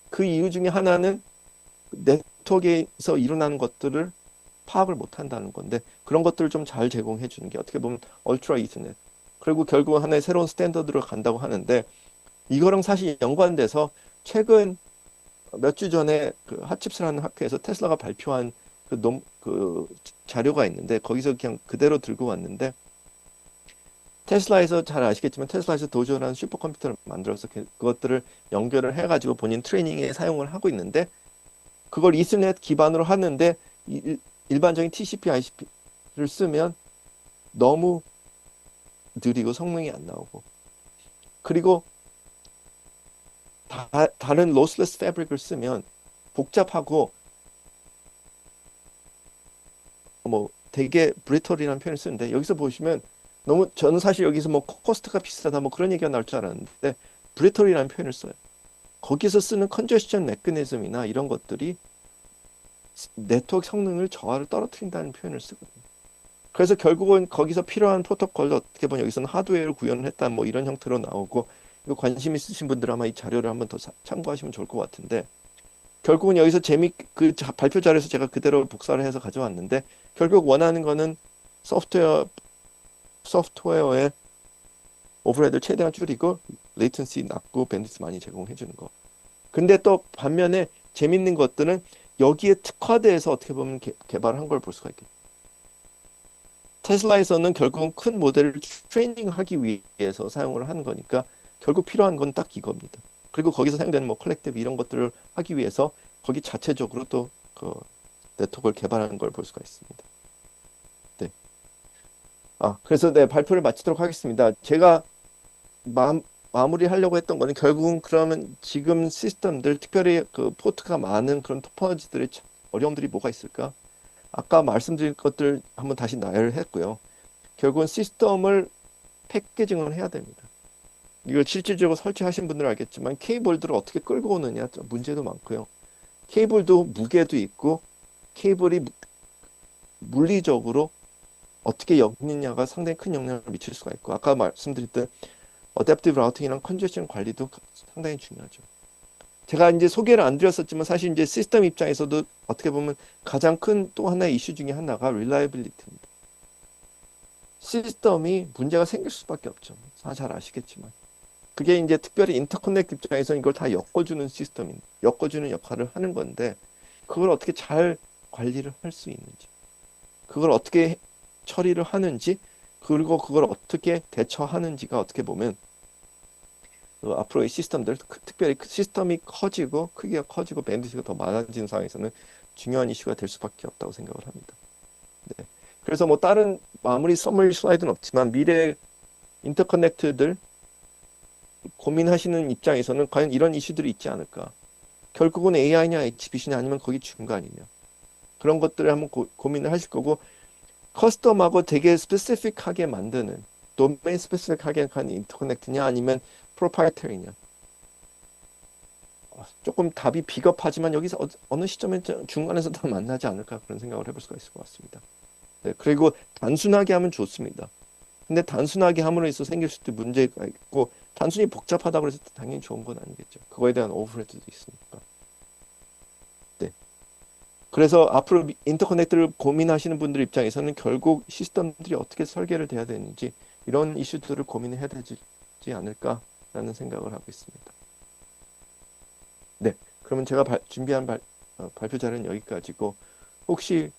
그 이유 중에 하나는 네트워크에서 일어나는 것들을 파악을 못한다는 건데 그런 것들을 좀 잘 제공해 주는 게 어떻게 보면 얼트라 이터넷 그리고 결국은 하나의 새로운 스탠더드로 간다고 하는데 이거랑 사실 연관돼서 최근 몇 주 전에 그 핫칩스라는 학회에서 테슬라가 발표한 그 자료가 있는데 거기서 그냥 그대로 들고 왔는데 테슬라에서 잘 아시겠지만 테슬라에서 도저라는 슈퍼컴퓨터를 만들어서 그것들을 연결을 해가지고 본인 트레이닝에 사용을 하고 있는데 그걸 이더넷 기반으로 하는데 일반적인 TCP, ICP를 쓰면 너무 느리고 성능이 안 나오고 그리고 다른 로스레스 패브릭을 쓰면 복잡하고 뭐 되게 브리털이라는 표현을 쓰는데 여기서 보시면 너무 저는 사실 여기서 뭐 코스트가 비싸다 뭐 그런 얘기가 나올 줄 알았는데 브리털이라는 표현을 써요. 거기서 쓰는 컨제스션 메커니즘이나 이런 것들이 네트워크 성능을 저하를 떨어뜨린다는 표현을 쓰거든요. 그래서 결국은 거기서 필요한 프로토콜도 어떻게 보면 여기서는 하드웨어를 구현을 했다 뭐 이런 형태로 나오고 이거 관심 있으신 분들은 아마 이 자료를 한번 더 참고하시면 좋을 것 같은데 결국은 여기서 그 발표 자료에서 제가 그대로 복사를 해서 가져왔는데 결국 원하는 거는 소프트웨어의 오버헤드를 최대한 줄이고 레이턴시 낮고 밴드위스 많이 제공해 주는 거. 근데 또 반면에 재밌는 것들은 여기에 특화돼서 어떻게 보면 개발한 걸 볼 수가 있겠죠. 테슬라에서는 결국은 큰 모델을 트레이닝하기 위해서 사용을 하는 거니까 결국 필요한 건 딱 이겁니다. 그리고 거기서 사용되는 뭐 컬렉티브 이런 것들을 하기 위해서 거기 자체적으로 또 그 네트워크를 개발하는 걸 볼 수가 있습니다. 네. 그래서 네, 발표를 마치도록 하겠습니다. 제가 마무리하려고 했던 거는 결국은 그러면 지금 시스템들 특별히 그 포트가 많은 그런 토포로지들의 어려움들이 뭐가 있을까? 아까 말씀드린 것들 한번 다시 나열했고요. 결국은 시스템을 패키징을 해야 됩니다. 이걸 실질적으로 설치하신 분들은 알겠지만 케이블들을 어떻게 끌고 오느냐 문제도 많고요. 케이블도 무게도 있고 케이블이 물리적으로 어떻게 엮느냐가 상당히 큰 영향을 미칠 수가 있고 아까 말씀드렸던 어댑티브 라우팅이랑 컨제션 관리도 상당히 중요하죠. 제가 이제 소개를 안 드렸었지만 사실 이제 시스템 입장에서도 어떻게 보면 가장 큰 또 하나의 이슈 중에 하나가 릴라이빌리티입니다. 시스템이 문제가 생길 수밖에 없죠. 잘 아시겠지만. 그게 이제 특별히 인터커넥트 입장에서 이걸 다 엮어주는 엮어주는 역할을 하는 건데 그걸 어떻게 잘 관리를 할 수 있는지 그걸 어떻게 처리를 하는지 그리고 그걸 어떻게 대처하는지가 어떻게 보면 앞으로의 시스템들 특별히 시스템이 커지고 크기가 커지고 밴드위드가 더 많아지는 상황에서는 중요한 이슈가 될 수밖에 없다고 생각을 합니다. 네. 그래서 뭐 다른 마무리 서머리 슬라이드는 없지만 미래 인터커넥트들 고민하시는 입장에서는 과연 이런 이슈들이 있지 않을까? 결국은 AI냐 HPC냐 아니면 거기 중간이냐? 그런 것들을 한번 고민을 하실 거고 커스텀하고 되게 스페시픽하게 만드는 도메인 스페시픽하게 한 인터커넥트냐 아니면 프로파이터리냐. 조금 답이 비겁하지만 여기서 어느 시점에 중간에서 다 만나지 않을까 그런 생각을 해볼 수가 있을 것 같습니다. 네, 그리고 단순하게 하면 좋습니다. 근데 단순하게 함으로 해서 생길 수도 문제가 있고 단순히 복잡하다고 해서 당연히 좋은 건 아니겠죠. 그거에 대한 오버헤드도 있으니까. 네. 그래서 앞으로 인터커넥트를 고민하시는 분들 입장에서는 결국 시스템들이 어떻게 설계를 돼야 되는지 이런 이슈들을 고민해야 되지 않을까라는 생각을 하고 있습니다. 네. 그러면 제가 준비한 발표 자료는 여기까지고 혹시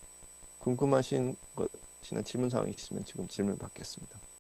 궁금하신 것이나 질문 사항이 있으면 지금 질문 받겠습니다.